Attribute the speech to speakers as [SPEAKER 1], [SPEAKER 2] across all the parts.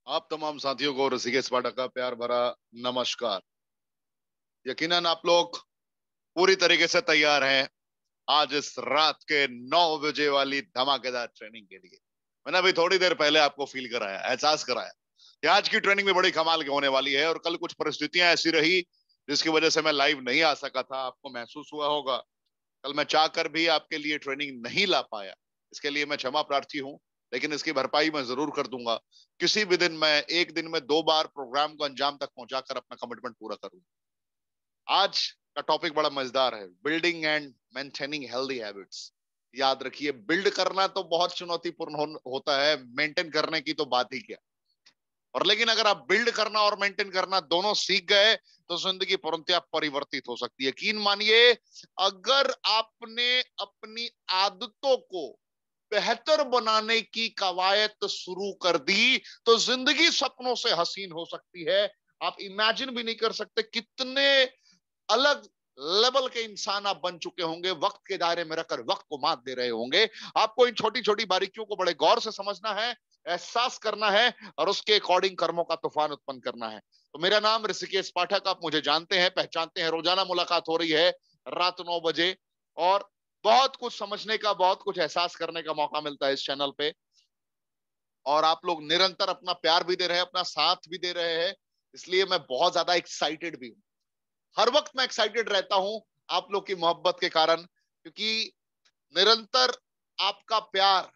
[SPEAKER 1] आप तमाम साथियों को ऋषिकेश पाठक का प्यार भरा नमस्कार। यकीनन आप लोग पूरी तरीके से तैयार हैं आज इस रात के 9 बजे वाली धमाकेदार ट्रेनिंग के लिए। मैंने अभी थोड़ी देर पहले आपको फील कराया, एहसास कराया कि आज की ट्रेनिंग में बड़ी कमाल की होने वाली है। और कल कुछ परिस्थितियां ऐसी रही जिसकी वजह से मैं लाइव नहीं आ सका था। आपको महसूस हुआ होगा कल मैं चाहकर भी आपके लिए ट्रेनिंग नहीं ला पाया। इसके लिए मैं क्षमा प्रार्थी हूँ, लेकिन इसकी भरपाई मैं जरूर कर दूंगा। किसी भी दिन मैं एक दिन में 2 बार प्रोग्राम को अंजाम तक पहुंचाकर अपना कमिटमेंट पूरा करूंगा। आज का टॉपिक बड़ा मजेदार है, building and maintaining healthy habits. याद रखिए, बिल्ड करना तो बहुत चुनौतीपूर्ण होता है, मेंटेन करने की तो बात ही क्या। और लेकिन अगर आप बिल्ड करना और मेंटेन करना दोनों सीख गए तो जिंदगी पूर्णतः परिवर्तित हो सकती है। यकीन मानिए, अगर आपने अपनी आदतों को बेहतर बनाने की कवायद शुरू कर दी तो जिंदगी सपनों से हसीन हो सकती है। आप इमेजिन भी नहीं कर सकते कितने अलग लेवल के इंसान आप बन चुके होंगे। वक्त के दायरे में रखकर वक्त को मात दे रहे होंगे। आपको इन छोटी छोटी बारीकियों को बड़े गौर से समझना है, एहसास करना है और उसके अकॉर्डिंग कर्मों का तूफान उत्पन्न करना है। तो मेरा नाम ऋषिकेश पाठक, आप मुझे जानते हैं, पहचानते हैं। रोजाना मुलाकात हो रही है रात 9 बजे। और बहुत कुछ समझने का, बहुत कुछ एहसास करने का मौका मिलता है इस चैनल पे। और आप लोग निरंतर अपना प्यार भी दे रहे हैं, अपना साथ भी दे रहे हैं, इसलिए मैं बहुत ज्यादा एक्साइटेड भी हूँ। हर वक्त मैं एक्साइटेड रहता हूं आप लोग की मोहब्बत के कारण, क्योंकि निरंतर आपका प्यार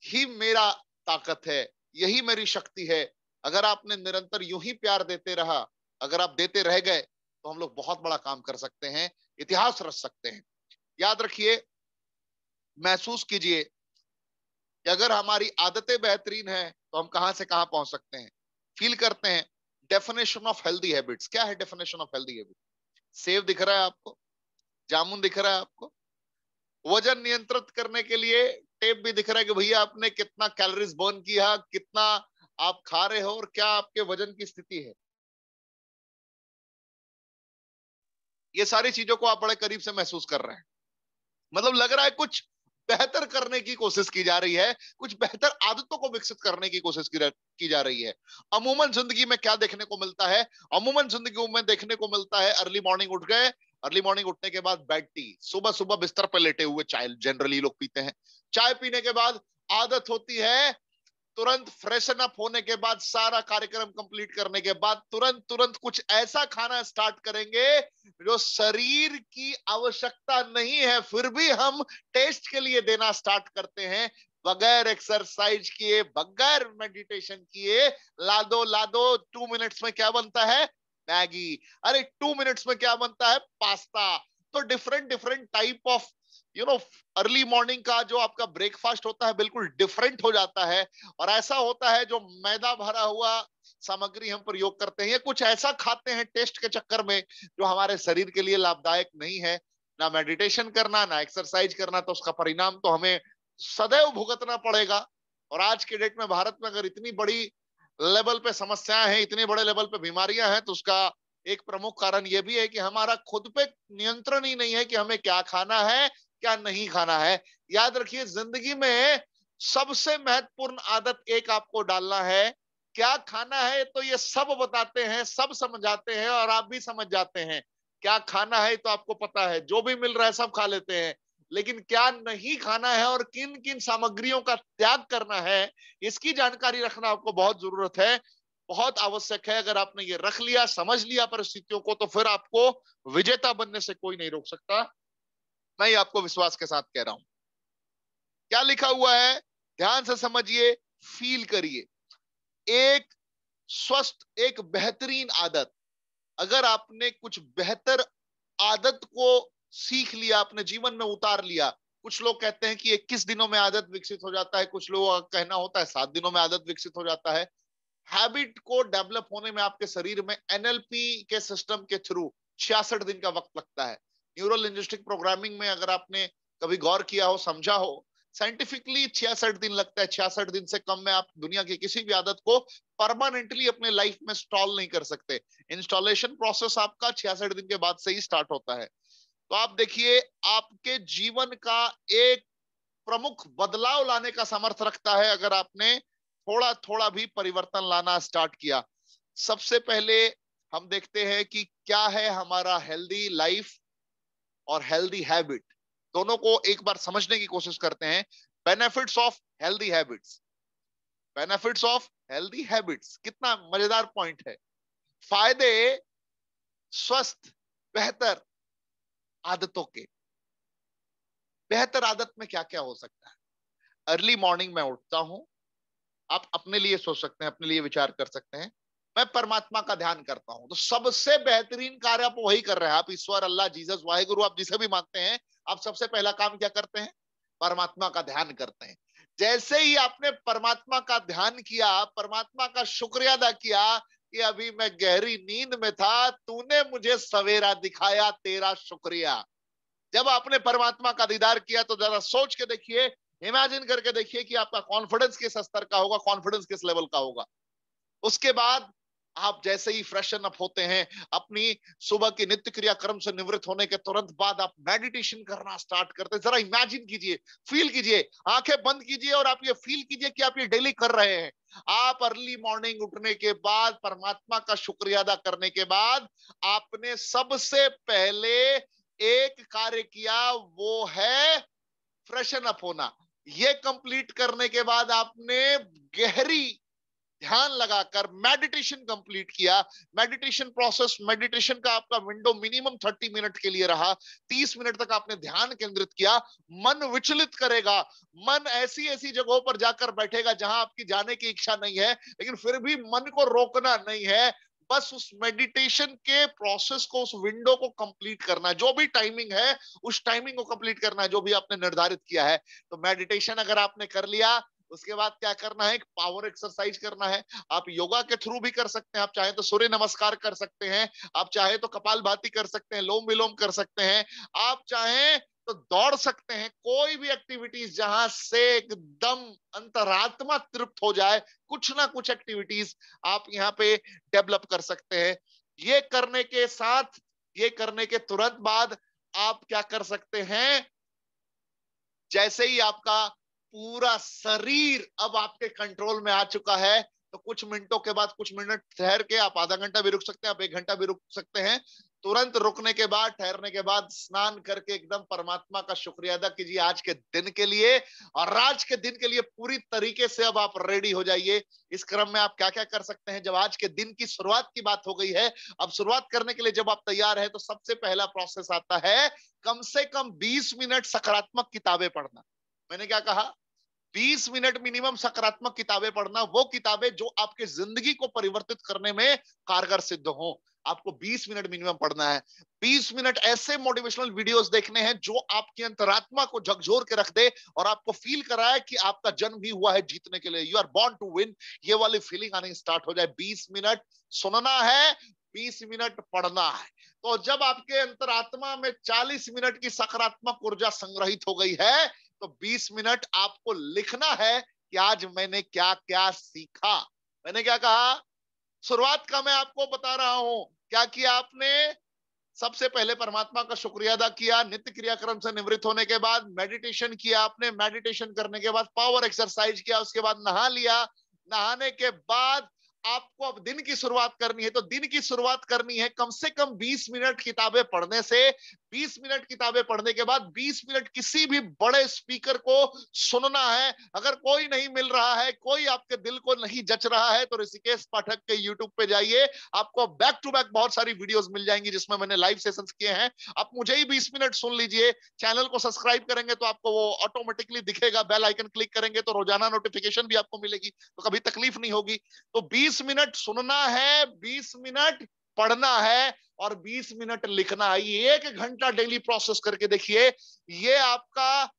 [SPEAKER 1] ही मेरा ताकत है, यही मेरी शक्ति है। अगर आपने निरंतर यूं ही प्यार देते रहा, अगर आप देते रह गए तो हम लोग बहुत बड़ा काम कर सकते हैं, इतिहास रच सकते हैं। याद रखिए, महसूस कीजिए कि अगर हमारी आदतें बेहतरीन हैं तो हम कहां से कहां पहुंच सकते हैं। फील करते हैं। डेफिनेशन ऑफ हेल्दी हैबिट्स क्या है? Definition of healthy habit, save दिख रहा है आपको? जामुन दिख रहा है आपको? वजन नियंत्रित करने के लिए टेप भी दिख रहा है कि भैया आपने कितना कैलोरीज बर्न किया, कितना आप खा रहे हो और क्या आपके वजन की स्थिति है। ये सारी चीजों को आप बड़े करीब से महसूस कर रहे हैं। मतलब लग रहा है कुछ बेहतर करने की कोशिश की जा रही है, कुछ बेहतर आदतों को विकसित करने की कोशिश की जा रही है। अमूमन जिंदगी में क्या देखने को मिलता है? अमूमन जिंदगी में देखने को मिलता है अर्ली मॉर्निंग उठ गए, अर्ली मॉर्निंग उठने के बाद बेड टी, सुबह सुबह बिस्तर पर लेटे हुए चाय जनरली लोग पीते हैं। चाय पीने के बाद आदत होती है तुरंत फ्रेशन अप होने के बाद, सारा कार्यक्रम कंप्लीट करने के बाद तुरंत तुरंत कुछ ऐसा खाना स्टार्ट करेंगे जो शरीर की आवश्यकता नहीं है, फिर भी हम टेस्ट के लिए देना स्टार्ट करते हैं। बगैर एक्सरसाइज किए, बगैर मेडिटेशन किए, ला दो 2 मिनट्स में क्या बनता है? मैगी। अरे 2 मिनट्स में क्या बनता है? पास्ता। तो different different type of you know early morning का जो आपका ब्रेकफास्ट होता है बिल्कुल डिफरेंट हो जाता है। और ऐसा होता है जो मैदा भरा हुआ सामग्री हम प्रयोग करते हैं, या कुछ ऐसा खाते हैं टेस्ट के चक्कर में जो हमारे शरीर के लिए लाभदायक नहीं है। ना मेडिटेशन करना, ना एक्सरसाइज करना, तो उसका परिणाम तो हमें सदैव भुगतना पड़ेगा। और आज के डेट में भारत में अगर इतनी बड़ी लेवल पे समस्याएं हैं, इतने बड़े लेवल पे बीमारियां हैं, तो उसका एक प्रमुख कारण यह भी है कि हमारा खुद पे नियंत्रण ही नहीं है कि हमें क्या खाना है, क्या नहीं खाना है। याद रखिए, जिंदगी में सबसे महत्वपूर्ण आदत एक आपको डालना है। क्या खाना है तो ये सब बताते हैं, सब समझाते हैं और आप भी समझ जाते हैं। क्या खाना है तो आपको पता है, जो भी मिल रहा है सब खा लेते हैं। लेकिन क्या नहीं खाना है और किन किन सामग्रियों का त्याग करना है, इसकी जानकारी रखना आपको बहुत जरूरत है, बहुत आवश्यक है। अगर आपने ये रख लिया, समझ लिया परिस्थितियों को, तो फिर आपको विजेता बनने से कोई नहीं रोक सकता। मैं ये आपको विश्वास के साथ कह रहा हूं। क्या लिखा हुआ है ध्यान से समझिए, फील करिए। एक स्वस्थ, एक बेहतरीन आदत, अगर आपने कुछ बेहतर आदत को सीख लिया, अपने जीवन में उतार लिया। कुछ लोग कहते हैं कि 21 दिनों में आदत विकसित हो जाता है, कुछ लोगों का कहना होता है 7 दिनों में आदत विकसित हो जाता है। हैबिट को डेवलप होने में आपके शरीर में एनएलपी के सिस्टम के थ्रू 66 दिन का वक्त लगता है। न्यूरो लिंग्विस्टिक प्रोग्रामिंग में अगर आपने कभी गौर किया हो, समझा हो, साइंटिफिकली 66 दिन लगता है। 66 दिन से कम में आप दुनिया की किसी भी आदत को परमानेंटली अपने लाइफ में इंस्टॉल नहीं कर सकते। इंस्टॉलेशन प्रोसेस आपका 66 दिन के बाद से ही स्टार्ट होता है। तो आप देखिए, आपके जीवन का एक प्रमुख बदलाव लाने का सामर्थ्य रखता है अगर आपने थोड़ा थोड़ा भी परिवर्तन लाना स्टार्ट किया। सबसे पहले हम देखते हैं कि क्या है हमारा हेल्दी लाइफ और हेल्दी हैबिट, दोनों को एक बार समझने की कोशिश करते हैं। Benefits of healthy habits, benefits of healthy habits, कितना मजेदार पॉइंट है। फायदे स्वस्थ बेहतर आदतों के। बेहतर आदत में क्या क्या हो सकता है? अर्ली मॉर्निंग में उठता हूं, आप अपने लिए सोच सकते हैं, अपने लिए विचार कर सकते हैं। मैं परमात्मा का ध्यान करता हूं, तो सबसे बेहतरीन कार्य आप वही कर रहे हैं। आप ईश्वर, अल्लाह, जीसस, वाहेगुरु, आप जिसे भी मानते हैं, आप सबसे पहला काम क्या करते हैं? परमात्मा का ध्यान करते हैं। जैसे ही आपने परमात्मा का ध्यान किया, परमात्मा का शुक्रिया अदा किया कि अभी मैं गहरी नींद में था, तूने मुझे सवेरा दिखाया, तेरा शुक्रिया। जब आपने परमात्मा का दीदार किया तो जरा सोच के देखिए, इमेजिन करके देखिए कि आपका कॉन्फिडेंस किस स्तर का होगा, कॉन्फिडेंस किस लेवल का होगा। उसके बाद आप जैसे ही फ्रेशन अप होते हैं, अपनी सुबह की नित्य क्रिया कर्म से निवृत्त होने के तुरंत बाद आप मेडिटेशन करना स्टार्ट करते हैं। जरा इमेजिन कीजिए, फील कीजिए, आंखें बंद कीजिए और आप ये फील कीजिए कि आप ये डेली कर रहे हैं। आप अर्ली मॉर्निंग उठने के बाद परमात्मा का शुक्रिया अदा करने के बाद आपने सबसे पहले एक कार्य किया, वो है फ्रेशन अप होना। ये कंप्लीट करने के बाद आपने गहरी ध्यान लगाकर मेडिटेशन कंप्लीट किया। मेडिटेशन प्रोसेस, मेडिटेशन का आपका विंडो मिनिमम 30 मिनट के लिए रहा। 30 मिनट तक आपने ध्यान केंद्रित किया। मन विचलित करेगा, मन ऐसी ऐसी जगहों पर जाकर बैठेगा जहां आपकी जाने की इच्छा नहीं है, लेकिन फिर भी मन को रोकना नहीं है। बस उस मेडिटेशन के प्रोसेस को, उस विंडो को कंप्लीट करना है। जो भी टाइमिंग है उस टाइमिंग को कंप्लीट करना है, जो भी आपने निर्धारित किया है। तो मेडिटेशन अगर आपने कर लिया, उसके बाद क्या करना है? पावर एक्सरसाइज करना है। आप योगा के थ्रू भी कर सकते हैं, आप चाहे तो सूर्य नमस्कार कर सकते हैं, आप चाहे तो कपालभाति कर सकते हैं, लोम विलोम कर सकते हैं, आप चाहे तो दौड़ सकते हैं। कोई भी एक्टिविटीज जहां से एकदम अंतरात्मा तृप्त हो जाए, कुछ ना कुछ एक्टिविटीज आप यहाँ पे डेवलप कर सकते हैं। ये करने के साथ, ये करने के तुरंत बाद आप क्या कर सकते हैं? जैसे ही आपका पूरा शरीर अब आपके कंट्रोल में आ चुका है, तो कुछ मिनटों के बाद, कुछ मिनट ठहर के, आप आधा घंटा भी रुक सकते हैं, आप 1 घंटा भी रुक सकते हैं। तुरंत रुकने के बाद, ठहरने के बाद स्नान करके एकदम परमात्मा का शुक्रिया अदा कीजिए आज के दिन के लिए। और आज के दिन के लिए पूरी तरीके से अब आप रेडी हो जाइए। इस क्रम में आप क्या क्या कर सकते हैं? जब आज के दिन की शुरुआत की बात हो गई है, अब शुरुआत करने के लिए जब आप तैयार हैं, तो सबसे पहला प्रोसेस आता है कम से कम 20 मिनट सकारात्मक किताबें पढ़ना। मैंने क्या कहा? 20 मिनट मिनिमम सकारात्मक किताबें पढ़ना, वो किताबें जो आपके जिंदगी को परिवर्तित करने में कारगर सिद्ध हो। आपको 20 मिनट मिनिमम पढ़ना है। 20 मिनट ऐसे मोटिवेशनल वीडियोस देखने हैं जो आपकी अंतरात्मा को झकझोर के रख दे और आपको फील कराए कि आपका जन्म भी हुआ है जीतने के लिए। You are born to win, ये वाली फीलिंग आनी स्टार्ट हो जाए। 20 मिनट सुनना है, 20 मिनट पढ़ना है। तो जब आपके अंतरात्मा में 40 मिनट की सकारात्मक ऊर्जा संग्रहित हो गई है, तो 20 मिनट आपको लिखना है कि आज मैंने क्या क्या सीखा। मैंने क्या कहा? शुरुआत का मैं आपको बता रहा हूं। क्या किया आपने? सबसे पहले परमात्मा का शुक्रिया अदा किया, नित्य क्रियाक्रम से निवृत्त होने के बाद मेडिटेशन किया आपने, मेडिटेशन करने के बाद पावर एक्सरसाइज किया, उसके बाद नहा लिया। नहाने के बाद आपको अब दिन की शुरुआत करनी है। तो दिन की शुरुआत करनी है कम से कम 20 मिनट किताबें पढ़ने से। 20 मिनट किताबें पढ़ने के बाद 20 मिनट किसी भी बड़े स्पीकर को सुनना है। अगर कोई नहीं मिल रहा है, कोई आपके दिल को नहीं जच रहा है, तो ऋषिकेश पाठक के यूट्यूब पे जाइए, आपको बैक टू बैक बहुत सारी वीडियोस मिल जाएंगी जिसमें मैंने लाइव सेशंस किए हैं। आप मुझे ही 20 मिनट सुन लीजिए। चैनल को सब्सक्राइब करेंगे तो आपको वो ऑटोमेटिकली दिखेगा, बेल आइकन क्लिक करेंगे तो रोजाना नोटिफिकेशन भी आपको मिलेगी, तो कभी तकलीफ नहीं होगी। तो 20 मिनट सुनना है, 20 मिनट पढ़ना है और 20 मिनट लिखना है। ये 1 घंटा डेली प्रोसेस करके देखिए, ये आपका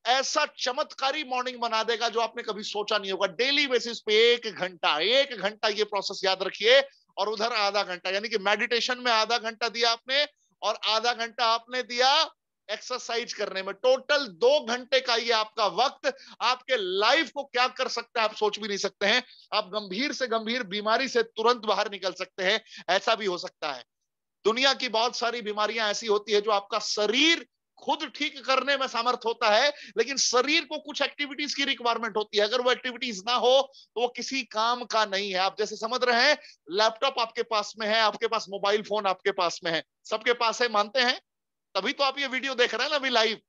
[SPEAKER 1] ऐसा चमत्कारी मॉर्निंग बना देगा जो आपने कभी सोचा नहीं होगा। डेली बेसिस पे 1 घंटा ये प्रोसेस याद रखिए। और उधर आधा घंटा, यानी कि मेडिटेशन में आधा घंटा दिया आपने और आधा घंटा आपने दिया एक्सरसाइज करने में। टोटल 2 घंटे का ये आपका वक्त आपके लाइफ को क्या कर सकता है आप सोच भी नहीं सकते हैं। आप गंभीर से गंभीर बीमारी से तुरंत बाहर निकल सकते हैं, ऐसा भी हो सकता है। दुनिया की बहुत सारी बीमारियां ऐसी होती है जो आपका शरीर खुद ठीक करने में सामर्थ होता है, लेकिन शरीर को कुछ एक्टिविटीज की रिक्वायरमेंट होती है। अगर वो एक्टिविटीज ना हो तो वो किसी काम का नहीं है। आप जैसे समझ रहे हैं, लैपटॉप आपके पास में है, आपके पास मोबाइल फोन आपके पास में है, सबके पास है, मानते हैं? तभी तो आप ये वीडियो देख रहे हैं ना अभी लाइव।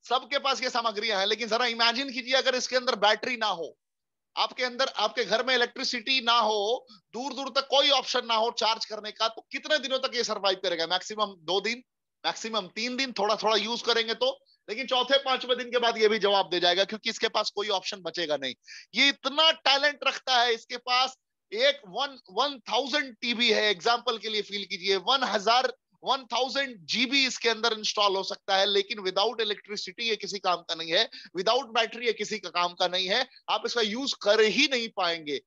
[SPEAKER 1] सबके पास ये सामग्रियां हैं, लेकिन जरा इमेजिन कीजिए अगर इसके अंदर बैटरी ना हो, आपके अंदर, आपके घर में इलेक्ट्रिसिटी ना हो, दूर दूर तक कोई ऑप्शन ना हो चार्ज करने का, तो कितने दिनों तक ये सरवाइव करेगा? मैक्सिमम 2 दिन, मैक्सिमम 3 दिन, थोड़ा थोड़ा यूज करेंगे तो। लेकिन चौथे पांचवें दिन के बाद ये भी जवाब दे जाएगा, क्योंकि इसके पास कोई ऑप्शन बचेगा नहीं। ये इतना टैलेंट रखता है, इसके पास एक 1000 टीबी है। एग्जाम्पल के लिए फील कीजिए, 1000 जीबी इसके अंदर इंस्टॉल हो सकता है, लेकिन विदाउट इलेक्ट्रिसिटी ये किसी काम का नहीं है, विदाउट बैटरी ये किसी का काम का नहीं है, आप इसका यूज कर ही नहीं पाएंगे।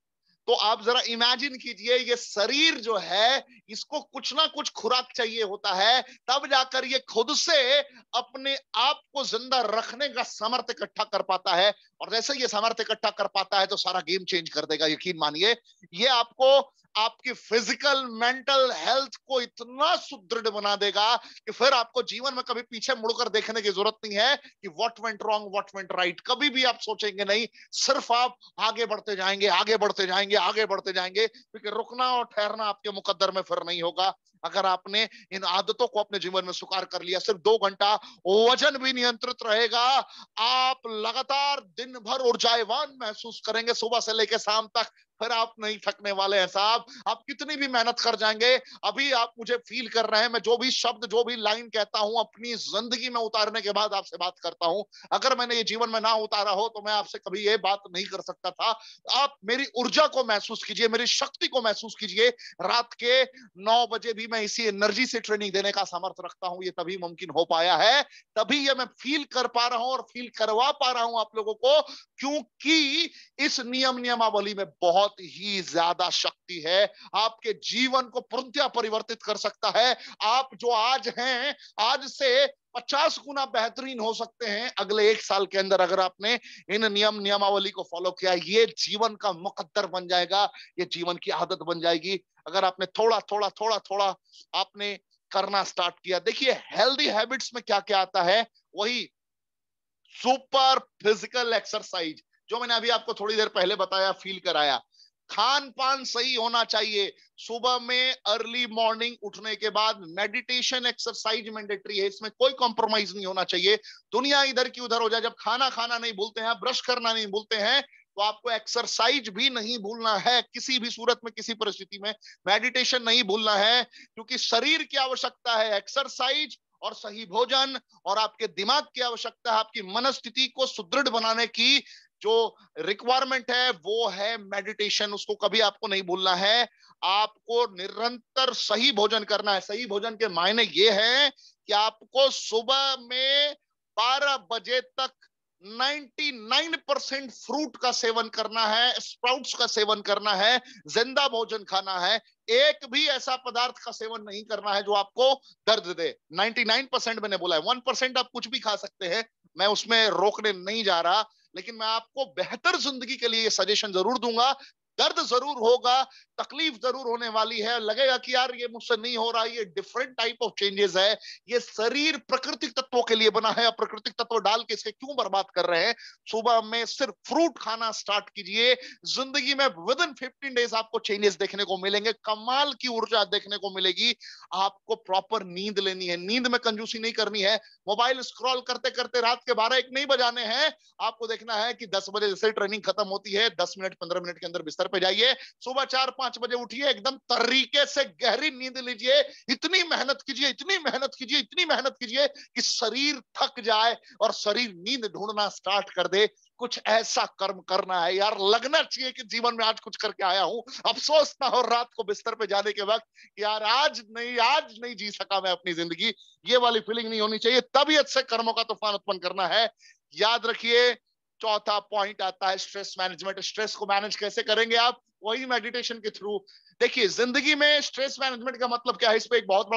[SPEAKER 1] तो आप जरा इमेजिन कीजिए, ये शरीर जो है इसको कुछ ना कुछ खुराक चाहिए होता है, तब जाकर ये खुद से अपने आप को जिंदा रखने का सामर्थ्य इकट्ठा कर पाता है। और जैसे ये सामर्थ्य इकट्ठा कर पाता है तो सारा गेम चेंज कर देगा, यकीन मानिए। ये आपको आपकी फिजिकल मेंटल हेल्थ को इतना सुदृढ़ बना देगा कि फिर आपको जीवन में कभी पीछे मुड़कर देखने की जरूरत नहीं है कि what went wrong, what went right, कभी भी आप सोचेंगे नहीं। सिर्फ आप आगे बढ़ते जाएंगे, आगे बढ़ते जाएंगे, आगे बढ़ते जाएंगे, क्योंकि रुकना और ठहरना आपके मुकद्दर में फिर नहीं होगा। अगर आपने इन आदतों को अपने जीवन में स्वीकार कर लिया, सिर्फ 2 घंटा वजन भी नियंत्रित रहेगा, आप लगातार दिन भर ऊर्जावान महसूस करेंगे, सुबह से लेकर शाम तक। फिर आप नहीं थकने वाले हैं साहब, आप कितनी भी मेहनत कर जाएंगे। अभी आप मुझे फील कर रहे हैं, मैं जो भी शब्द, जो भी लाइन कहता हूं, अपनी जिंदगी में उतारने के बाद आपसे बात करता हूं। अगर मैंने ये जीवन में ना उतारा हो तो मैं आपसे कभी ये बात नहीं कर सकता था। आप मेरी ऊर्जा को महसूस कीजिए, मेरी शक्ति को महसूस कीजिए। रात के 9 बजे भी मैं इसी एनर्जी से ट्रेनिंग देने का सामर्थ्य रखता हूं। ये तभी मुमकिन हो पाया है, तभी ये मैं फील कर पा रहा हूं और फील करवा पा रहा हूं आप लोगों को, क्योंकि इस नियमावली में बहुत ही ज्यादा शक्ति है। आपके जीवन को पूर्णतः परिवर्तित कर सकता है। आप जो आज हैं, आज से 50 गुना बेहतरीन हो सकते हैं अगले 1 साल के अंदर, अगर आपने इन नियमावली को फॉलो किया। ये जीवन का मुकद्दर बन जाएगा, ये जीवन की आदत बन जाएगी, अगर आपने थोड़ा थोड़ा थोड़ा थोड़ा आपने करना स्टार्ट किया। देखिए हेल्दी हैबिट्स में क्या क्या आता है, वही सुपर फिजिकल एक्सरसाइज जो मैंने अभी आपको थोड़ी देर पहले बताया, फील कराया। खान पान सही होना चाहिए। सुबह में अर्ली मॉर्निंग उठने के बाद मेडिटेशन एक्सरसाइज मैंडेटरी है, इसमें कोई कॉम्प्रोमाइज नहीं होना चाहिए। दुनिया इधर की उधर हो जाए, जब खाना खाना नहीं भूलते हैं, ब्रश करना नहीं भूलते हैं, तो आपको एक्सरसाइज भी नहीं भूलना है किसी भी सूरत में, किसी परिस्थिति में। मेडिटेशन नहीं भूलना है, क्योंकि शरीर की आवश्यकता है एक्सरसाइज और सही भोजन, और आपके दिमाग की आवश्यकता है आपकी मनस्थिति को सुदृढ़ बनाने की। जो रिक्वायरमेंट है वो है मेडिटेशन, उसको कभी आपको नहीं भूलना है। आपको निरंतर सही भोजन करना है। सही भोजन के मायने ये हैं कि आपको सुबह में 12 बजे तक 99% फ्रूट का सेवन करना है, स्प्राउट्स का सेवन करना है, जिंदा भोजन खाना है। एक भी ऐसा पदार्थ का सेवन नहीं करना है जो आपको दर्द दे। 99% मैंने बोला है, 1% आप कुछ भी खा सकते हैं, मैं उसमें रोकने नहीं जा रहा, लेकिन मैं आपको बेहतर जिंदगी के लिए सजेशन जरूर दूंगा। दर्द जरूर होगा, तकलीफ जरूर होने वाली है, लगेगा कि यार ये मुझसे नहीं हो रहा, ये डिफरेंट टाइप ऑफ चेंजेस है। ये शरीर प्राकृतिक तत्वों के लिए बना है, अप्राकृतिक तत्व डाल के इसके क्यों बर्बाद कर रहे हैं। सुबह में सिर्फ फ्रूट खाना स्टार्ट कीजिए। जिंदगी में विद इन 15 डेज आपको चेंजेस देखने को मिलेंगे, कमाल की ऊर्जा देखने को मिलेगी। आपको प्रॉपर नींद लेनी है, नींद में कंजूसी नहीं करनी है। मोबाइल स्क्रॉल करते करते रात के 12-1 नहीं बजाने हैं। आपको देखना है कि 10 बजे जैसे ट्रेनिंग खत्म होती है, 10 मिनट 15 मिनट के अंदर बिस्तर पे जाइए, सुबह 4-5 बजे उठिए, एकदम तरीके से गहरी नींद लीजिए। इतनी मेहनत कीजिए, इतनी मेहनत कीजिए, इतनी मेहनत कीजिए कि शरीर थक जाए और शरीर नींद ढूंढना स्टार्ट कर दे। कुछ ऐसा कर्म करना है यार, लगना चाहिए कि जीवन में आज कुछ करके आया हूं। अफसोस ना हो रात को बिस्तर पे जाने के वक्त, यार आज नहीं जी सका मैं अपनी जिंदगी, ये वाली फीलिंग नहीं होनी चाहिए। तबीयत से कर्मों का तूफान उत्पन्न करना है। याद रखिए, चौथा पॉइंट आता है स्ट्रेस मैनेजमेंट। स्ट्रेस को मैनेज कैसे करेंगे आप, वही मेडिटेशन के थ्रू। देखिए जिंदगी में स्ट्रेस मैनेजमेंट का मतलब क्या है, इस पे एक बहुत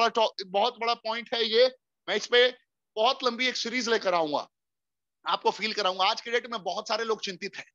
[SPEAKER 1] बड़ा पॉइंट है ये। मैं इस पे बहुत लंबी एक सीरीज लेकर आऊंगा, आपको फील कराऊंगा। आज के डेट में बहुत सारे लोग चिंतित हैं,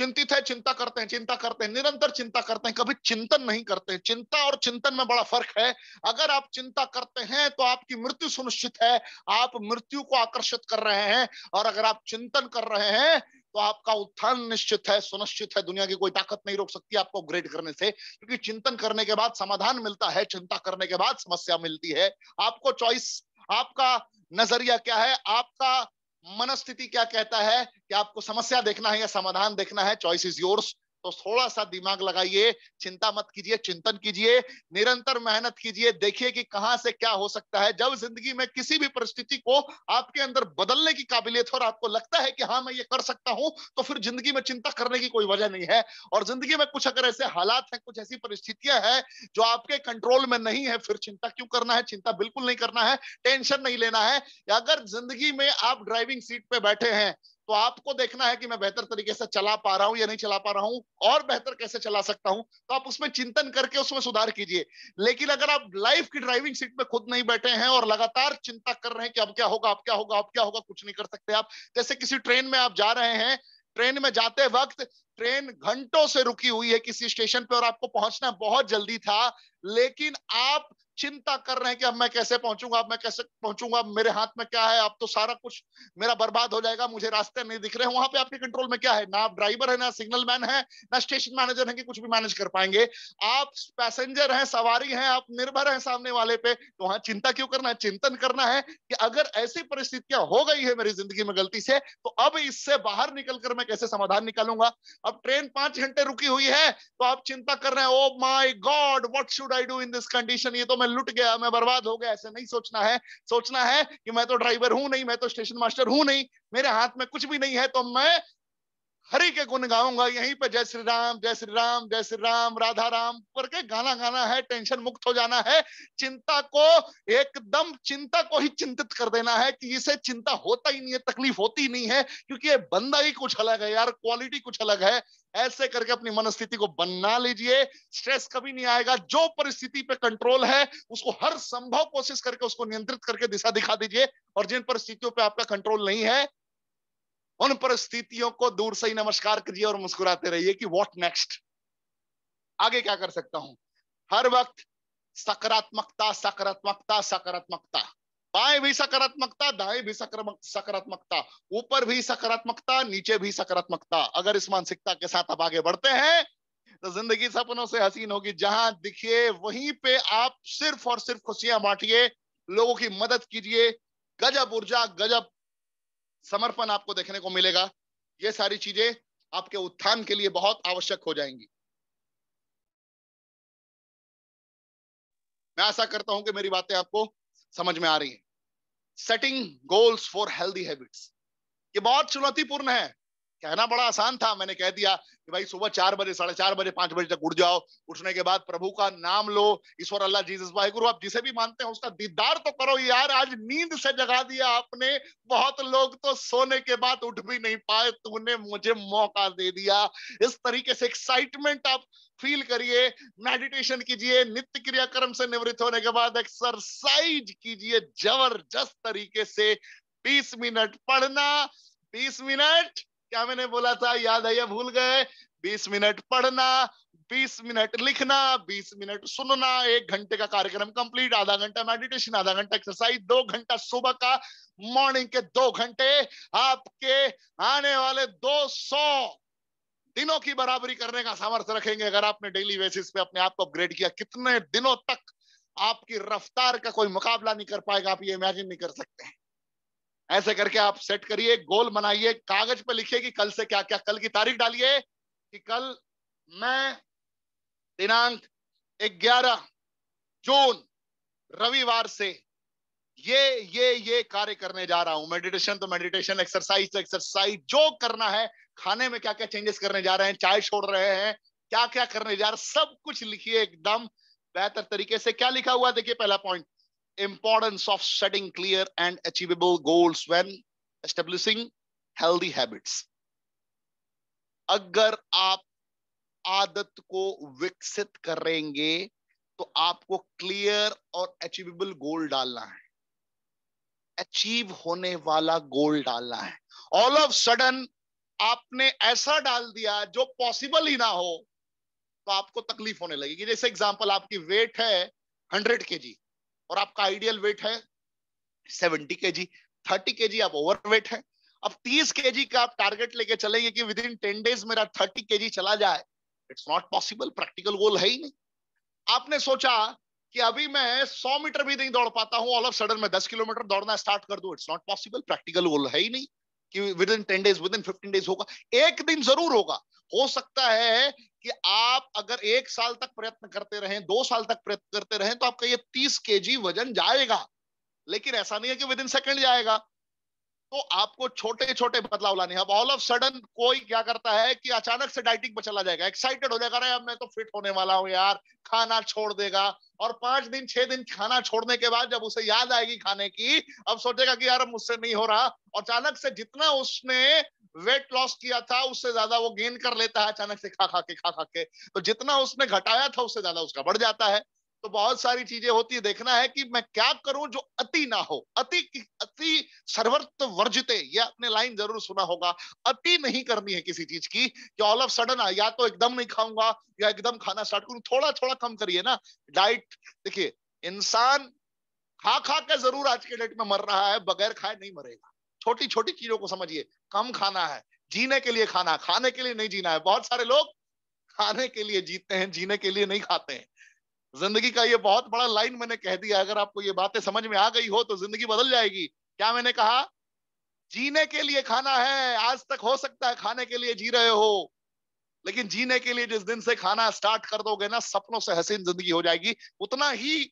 [SPEAKER 1] चिंतित है, चिंता करते हैं, चिंता करते हैं, निरंतर चिंता करते हैं, कभी चिंतन नहीं करते। चिंता और चिंतन में बड़ा फर्क है। अगर आप चिंता करते हैं तो आपकी मृत्यु सुनिश्चित है, आप मृत्यु को आकर्षित कर रहे हैं। और अगर आप चिंतन कर रहे हैं तो आपका उत्थान निश्चित है, सुनिश्चित है। दुनिया की कोई ताकत नहीं रोक सकती आपको अपग्रेड करने से, क्योंकि चिंतन करने के बाद समाधान मिलता है, चिंता करने के बाद समस्या मिलती है। आपको चॉइस, आपका नजरिया क्या है, आपका मनस्थिति क्या कहता है कि आपको समस्या देखना है या समाधान देखना है, चॉइस इज योर्स। तो थोड़ा सा दिमाग लगाइए, चिंता मत कीजिए, चिंतन कीजिए, निरंतर मेहनत कीजिए, देखिए कि कहां से क्या हो सकता है। जब जिंदगी में किसी भी परिस्थिति को आपके अंदर बदलने की काबिलियत हो और आपको लगता है कि हाँ मैं ये कर सकता हूं, तो फिर जिंदगी में चिंता करने की कोई वजह नहीं है। और जिंदगी में कुछ अगर ऐसे हालात हैं, कुछ ऐसी परिस्थितियां हैं जो आपके कंट्रोल में नहीं है, फिर चिंता क्यों करना है? चिंता बिल्कुल नहीं करना है, टेंशन नहीं लेना है। अगर जिंदगी में आप ड्राइविंग सीट पे बैठे हैं तो आपको देखना है कि मैं बेहतर तरीके से चला पा रहा हूं या नहीं चला पा रहा हूं, और बेहतर कैसे चला सकता हूं, तो आप उसमें चिंतन करके उसमें सुधार कीजिए। लेकिन अगर आप लाइफ की ड्राइविंग सीट पे खुद नहीं बैठे हैं और लगातार चिंता कर रहे हैं कि अब क्या होगा, अब क्या होगा, अब क्या होगा, कुछ नहीं कर सकते आप। जैसे किसी ट्रेन में आप जा रहे हैं, ट्रेन में जाते वक्त ट्रेन घंटों से रुकी हुई है किसी स्टेशन पे और आपको पहुंचना बहुत जल्दी था, लेकिन आप चिंता कर रहे हैं कि अब मैं कैसे पहुंचूंगा, अब मैं कैसे पहुंचूंगा, मेरे हाथ में क्या है, अब तो सारा कुछ मेरा बर्बाद हो जाएगा, मुझे रास्ते नहीं दिख रहे हैं। वहां पे आपके कंट्रोल में क्या है? ना आप ड्राइवर है, ना सिग्नल मैन है, ना स्टेशन मैनेजर है कि कुछ भी मैनेज कर पाएंगे। आप पैसेंजर हैं, सवारी हैं, आप निर्भर हैं सामने वाले पे। तो वहां चिंता क्यों करना है? चिंतन करना है कि अगर ऐसी परिस्थितियां हो गई है मेरी जिंदगी में गलती से, तो अब इससे बाहर निकलकर मैं कैसे समाधान निकालूंगा। अब ट्रेन 5 घंटे रुकी हुई है तो आप चिंता कर रहे हैं, oh my God what should I do in this condition, ये तो मैं लुट गया, मैं बर्बाद हो गया। ऐसे नहीं सोचना है। सोचना है कि मैं तो ड्राइवर हूं नहीं, मैं तो स्टेशन मास्टर हूं नहीं, मेरे हाथ में कुछ भी नहीं है, तो मैं हरि के गुण गाऊंगा यहीं पे, जय श्री राम, जय श्री राम, जय श्री राम, राधा राम करके गाना गाना है, टेंशन मुक्त हो जाना है। चिंता को एकदम, चिंता को ही चिंतित कर देना है कि इसे चिंता होता ही नहीं है, तकलीफ होती ही नहीं है, क्योंकि ये बंदा ही कुछ अलग है यार, क्वालिटी कुछ अलग है। ऐसे करके अपनी मनस्थिति को बना लीजिए, स्ट्रेस कभी नहीं आएगा। जो परिस्थिति पे कंट्रोल है उसको हर संभव कोशिश करके उसको नियंत्रित करके दिशा दिखा दीजिए, और जिन परिस्थितियों पे आपका कंट्रोल नहीं है उन परिस्थितियों को दूर से ही नमस्कार कीजिए और मुस्कुराते रहिए कि व्हाट नेक्स्ट, आगे क्या कर सकता हूं। हर वक्त सकारात्मकता, सकारात्मकता, सकारात्मकता। बाएं भी सकारात्मकता, दाएं भी सकारात्मकता, ऊपर भी सकारात्मकता, नीचे भी सकारात्मकता। अगर इस मानसिकता के साथ आप आगे बढ़ते हैं तो जिंदगी सपनों से हसीन होगी। जहां दिखिए वहीं पे आप सिर्फ और सिर्फ खुशियां बांटिए, लोगों की मदद कीजिए। गजब ऊर्जा, गजब समर्पण आपको देखने को मिलेगा। ये सारी चीजें आपके उत्थान के लिए बहुत आवश्यक हो जाएंगी। मैं आशा करता हूं कि मेरी बातें आपको समझ में आ रही हैं। Setting goals for healthy habits, ये बहुत चुनौतीपूर्ण है। कहना बड़ा आसान था, मैंने कह दिया कि भाई सुबह 4 बजे, 4:30 बजे, 5 बजे तक उठ जाओ। उठने के बाद प्रभु का नाम लो, ईश्वर, अल्लाह, जीसस, वाहिगुरु, आप जिसे भी मानते हैं उसका दीदार तो करो यार। आज नींद से जगा दिया आपने, बहुत लोग तो सोने के बाद उठ भी नहीं पाए, तूने मुझे मौका दे दिया। इस तरीके से एक्साइटमेंट आप फील करिए। मेडिटेशन कीजिए, नित्य क्रियाक्रम से निवृत्त होने के बाद एक्सरसाइज कीजिए जबरदस्त तरीके से। 20 मिनट पढ़ना, 20 मिनट, क्या मैंने बोला था, याद है या भूल गए? 20 मिनट पढ़ना, 20 मिनट लिखना, 20 मिनट सुनना, 1 घंटे का कार्यक्रम कंप्लीट। आधा घंटा मेडिटेशन, आधा घंटा एक्सरसाइज, 2 घंटा सुबह का, मॉर्निंग के 2 घंटे। आपके आने वाले 200 दिनों की बराबरी करने का सामर्थ्य रखेंगे अगर आपने डेली बेसिस पे अपने आप को अपग्रेड किया। कितने दिनों तक आपकी रफ्तार का कोई मुकाबला नहीं कर पाएगा, आप ये इमेजिन नहीं कर सकते हैं। ऐसे करके आप सेट करिए, गोल बनाइए, कागज पे लिखिए कि कल से क्या क्या, कल की तारीख डालिए कि कल मैं दिनांक 11 जून रविवार से ये कार्य करने जा रहा हूं। मेडिटेशन तो मेडिटेशन, एक्सरसाइज तो एक्सरसाइज, जो करना है, खाने में क्या क्या चेंजेस करने जा रहे हैं, चाय छोड़ रहे हैं, क्या क्या करने जा रहे हैं, सब कुछ लिखिए एकदम बेहतर तरीके से। क्या लिखा हुआ देखिए, पहला point, importance of setting clear and achievable goals when establishing healthy habits। अगर आप आदत को विकसित करेंगे तो आपको क्लियर और अचीवेबल गोल डालना है, अचीव होने वाला गोल डालना है। ऑल ऑफ सडन आपने ऐसा डाल दिया जो पॉसिबल ही ना हो, तो आपको तकलीफ होने लगेगी। जैसे एग्जांपल, आपकी वेट है 100 kg और आपका आइडियल वेट है 70 kg, 30 kg आप ओवरवेट है। अब 30 kg का आप टारगेट लेके चलेंगे कि विद इन 10 डेज मेरा 30 kg चला जाए, इट्स नॉट पॉसिबल, प्रैक्टिकल गोल है ही नहीं। आपने सोचा कि अभी मैं 100 मीटर भी नहीं दौड़ पाता हूं, ऑल ऑफ सडन मैं 10 किलोमीटर दौड़ना स्टार्ट कर दूं, इट्स नॉट पॉसिबल, प्रैक्टिकल गोल है ही नहीं कि with in 10 days, with in 15 days होगा। एक दिन जरूर होगा। हो सकता है कि आप अगर 1 साल तक प्रयत्न करते रहें, 2 साल तक प्रयत्न करते रहें, तो आपका ये 30 kg वजन जाएगा, लेकिन ऐसा नहीं है कि विद इन सेकंड जाएगा। तो आपको छोटे छोटे बदलाव लाने हैं। अब ऑल ऑफ सडन कोई क्या करता है कि अचानक से डाइटिंग पर चला जाएगा, एक्साइटेड हो जाएगा, अरे अब मैं तो फिट होने वाला हूं यार, खाना छोड़ देगा। और 5 दिन 6 दिन खाना छोड़ने के बाद जब उसे याद आएगी खाने की, अब सोचेगा कि यार मुझसे नहीं हो रहा, और अचानक से जितना उसने वेट लॉस किया था उससे ज्यादा वो गेन कर लेता है, अचानक से खा खा के। तो जितना उसने घटाया था उससे ज्यादा उसका बढ़ जाता है। तो बहुत सारी चीजें होती है, देखना है कि मैं क्या करूं जो अति ना हो। अति सर्वत्र वर्जिते, ये आपने लाइन जरूर सुना होगा। अति नहीं करनी है किसी चीज की कि ऑल ऑफ सडन या तो एकदम नहीं खाऊंगा या एकदम खाना स्टार्ट करूं, थोड़ा थोड़ा कम करिए ना। डाइट देखिए, इंसान खा खा के जरूर आज के डेट में मर रहा है, बगैर खाए नहीं मरेगा। छोटी छोटी चीजों को समझिए, कम खाना है, जीने के लिए खाना, खाने के लिए नहीं जीना है। बहुत सारे लोग खाने के लिए जीते हैं, जीने के लिए नहीं खाते हैं। जिंदगी का ये बहुत बड़ा लाइन मैंने कह दिया, अगर आपको ये बातें समझ में आ गई हो तो जिंदगी बदल जाएगी। क्या मैंने कहा? जीने के लिए खाना है। आज तक हो सकता है खाने के लिए जी रहे हो, लेकिन जीने के लिए जिस दिन से खाना स्टार्ट कर दोगे ना, सपनों से हसीन जिंदगी हो जाएगी। उतना ही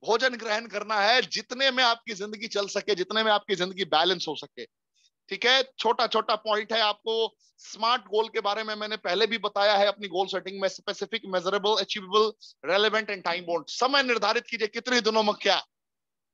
[SPEAKER 1] भोजन ग्रहण करना है जितने में आपकी जिंदगी चल सके, जितने में आपकी जिंदगी बैलेंस हो सके। ठीक है, छोटा छोटा पॉइंट है। आपको स्मार्ट गोल के बारे में मैंने पहले भी बताया है अपनी गोल सेटिंग में, specific, measurable, achievable, relevant and time bound. समय निर्धारित कीजिए, कितने दिनों में क्या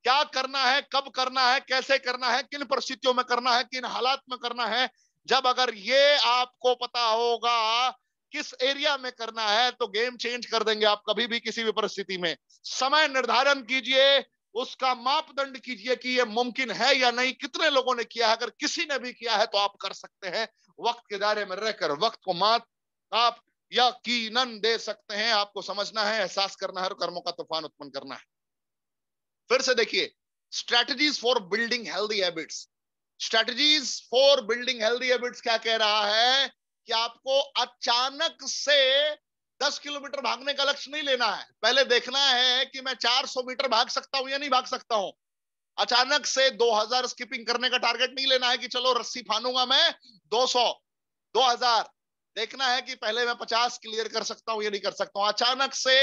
[SPEAKER 1] क्या करना है, कब करना है, कैसे करना है, किन परिस्थितियों में करना है, किन हालात में करना है। जब अगर ये आपको पता होगा किस एरिया में करना है, तो गेम चेंज कर देंगे आप कभी भी किसी भी परिस्थिति में। समय निर्धारण कीजिए, उसका मापदंड कीजिए कि ये मुमकिन है या नहीं, कितने लोगों ने किया है, अगर किसी ने भी किया है तो आप कर सकते हैं। वक्त के दायरे में रहकर वक्त को मात आप यकीनन दे सकते हैं। आपको समझना है, एहसास करना है और कर्मों का तूफान उत्पन्न करना है। फिर से देखिए, strategies for building healthy habits. Strategies for building healthy habits क्या कह रहा है कि आपको अचानक से 10 किलोमीटर भागने का लक्ष्य नहीं लेना है। पहले देखना है कि मैं 400 मीटर भाग सकता हूं या नहीं भाग सकता हूं। अचानक से 2000 स्किपिंग करने का टारगेट नहीं लेना है कि चलो रस्सी फानूंगा मैं 200, 2000। देखना है कि पहले मैं 50 क्लियर कर सकता हूं या नहीं कर सकता हूं। अचानक से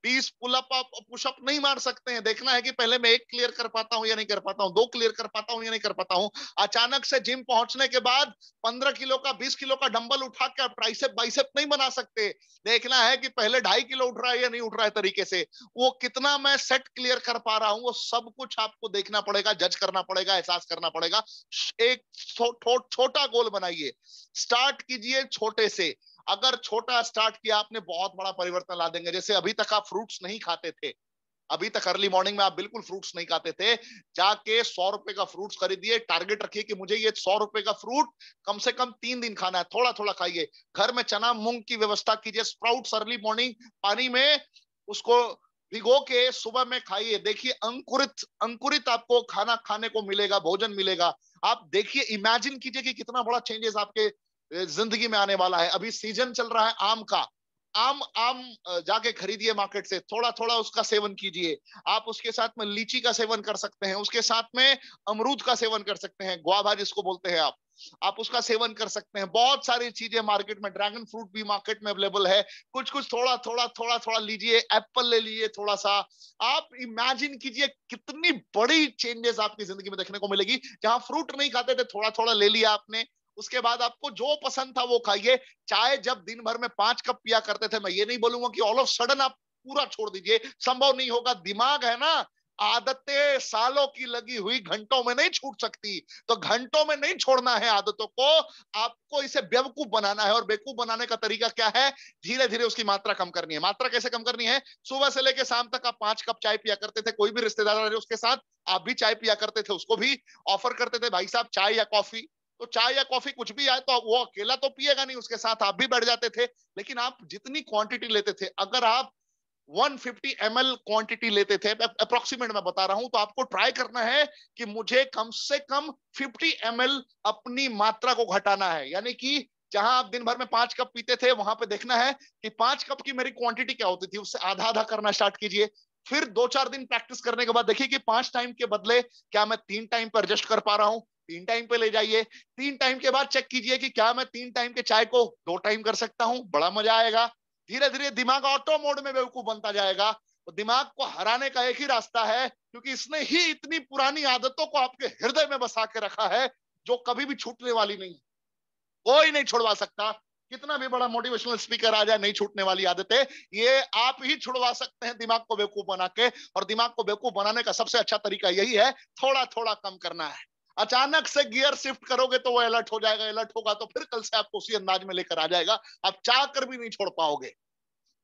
[SPEAKER 1] 20 पुलअप पुशअप नहीं मार सकते हैं। देखना है कि पहले मैं 1 क्लियर कर पाता हूं या नहीं कर पाता हूं, 2 क्लियर कर पाता हूं या नहीं कर पाता हूं। अचानक से जिम पहुंचने के बाद 15 किलो का 20 किलो का डंबल उठा के ट्राइसेप बाइसेप नहीं बना सकते। देखना है कि पहले 2.5 किलो उठ रहा है या नहीं उठ रहा है तरीके से, वो कितना मैं सेट क्लियर कर पा रहा हूं, वो सब कुछ आपको देखना पड़ेगा, जज करना पड़ेगा, एहसास करना पड़ेगा। एक छोटा गोल बनाइए, स्टार्ट कीजिए छोटे से। अगर छोटा स्टार्ट किया आपने, बहुत बड़ा परिवर्तन ला देंगे। जैसे अभी तक आप फ्रूट्स नहीं खाते थे, अभी तक अर्ली मॉर्निंग में आप बिल्कुल फ्रूट्स नहीं खाते थे, जाके 100 रुपए का फ्रूट्स खरीदिए। टारगेट रखिए कि मुझे ये 100 रुपए का फ्रूट कम से कम 3 दिन खाना है। थोड़ा थोड़ा खाइए। घर में चना मूंग की व्यवस्था कीजिए, स्प्राउट्स अर्ली मॉर्निंग पानी में उसको भिगो के सुबह में खाइए। देखिए, अंकुरित अंकुरित आपको खाना खाने को मिलेगा, भोजन मिलेगा। आप देखिए, इमेजिन कीजिए कि कितना बड़ा चेंजेस आपके जिंदगी में आने वाला है। अभी सीजन चल रहा है आम का। आम आम जाके खरीदिए मार्केट से, थोड़ा थोड़ा उसका सेवन कीजिए। आप उसके साथ में लीची का सेवन कर सकते हैं, उसके साथ में अमरूद का सेवन कर सकते हैं, गुआवा जिसको बोलते हैं आप उसका सेवन कर सकते हैं। बहुत सारी चीजें मार्केट में, ड्रैगन फ्रूट भी मार्केट में अवेलेबल है। कुछ कुछ थोड़ा थोड़ा थोड़ा थोड़ा लीजिए, एप्पल ले लीजिए थोड़ा सा। आप इमेजिन कीजिए कितनी बड़ी चेंजेस आपकी जिंदगी में देखने को मिलेगी। जहां फ्रूट नहीं खाते थे, थोड़ा थोड़ा ले लिया आपने, उसके बाद आपको जो पसंद था वो खाइए। चाय जब दिन भर में 5 कप पिया करते थे, मैं ये नहीं बोलूंगा कि ऑल ऑफ सडन आप पूरा छोड़ दीजिए, संभव नहीं होगा। दिमाग है ना, आदतें सालों की लगी हुई घंटों में नहीं छूट सकती। तो घंटों में नहीं छोड़ना है आदतों को, आपको इसे बेवकूफ बनाना है। और बेवकूफ बनाने का तरीका क्या है? धीरे धीरे उसकी मात्रा कम करनी है। मात्रा कैसे कम करनी है? सुबह से लेकर शाम तक आप 5 कप चाय पिया करते थे, कोई भी रिश्तेदार रहे उसके साथ आप भी चाय पिया करते थे, उसको भी ऑफर करते थे, भाई साहब चाय या कॉफी। तो चाय या कॉफी कुछ भी आए तो वो अकेला तो पिएगा नहीं, उसके साथ आप भी बैठ जाते थे। लेकिन आप जितनी क्वांटिटी लेते थे, अगर आप 150 ml क्वांटिटी लेते थे, अप्रोक्सीमेट मैं बता रहा हूं, तो आपको ट्राई करना है कि मुझे कम से कम 50 ml अपनी मात्रा को घटाना है। यानी कि जहां आप दिन भर में 5 कप पीते थे, वहां पे देखना है कि 5 कप की मेरी क्वांटिटी क्या होती थी, उससे आधा आधा करना स्टार्ट कीजिए। फिर 2-4 दिन प्रैक्टिस करने के बाद देखिए कि 5 टाइम के बदले क्या मैं 3 टाइम पर एडजस्ट कर पा रहा हूं, 3 टाइम पे ले जाइए। 3 टाइम के बाद चेक कीजिए कि क्या मैं 3 टाइम के चाय को 2 टाइम कर सकता हूं, बड़ा मजा आएगा। धीरे धीरे दिमाग ऑटो मोड में बेवकूफ बनता जाएगा। तो दिमाग को हराने का एक ही रास्ता है, क्योंकि इसने ही इतनी पुरानी आदतों को आपके हृदय में बसा के रखा है, जो कभी भी छूटने वाली नहीं। कोई नहीं छुड़वा सकता, कितना भी बड़ा मोटिवेशनल स्पीकर आ जाए, नहीं छूटने वाली आदतें ये आप ही छुड़वा सकते हैं दिमाग को बेवकूफ बना के। और दिमाग को बेवकूफ बनाने का सबसे अच्छा तरीका यही है, थोड़ा थोड़ा कम करना है। अचानक से गियर शिफ्ट करोगे तो वो अलर्ट हो जाएगा, अलर्ट होगा तो फिर कल से आपको उसी अंदाज में लेकर आ जाएगा, आप चाह कर भी नहीं छोड़ पाओगे।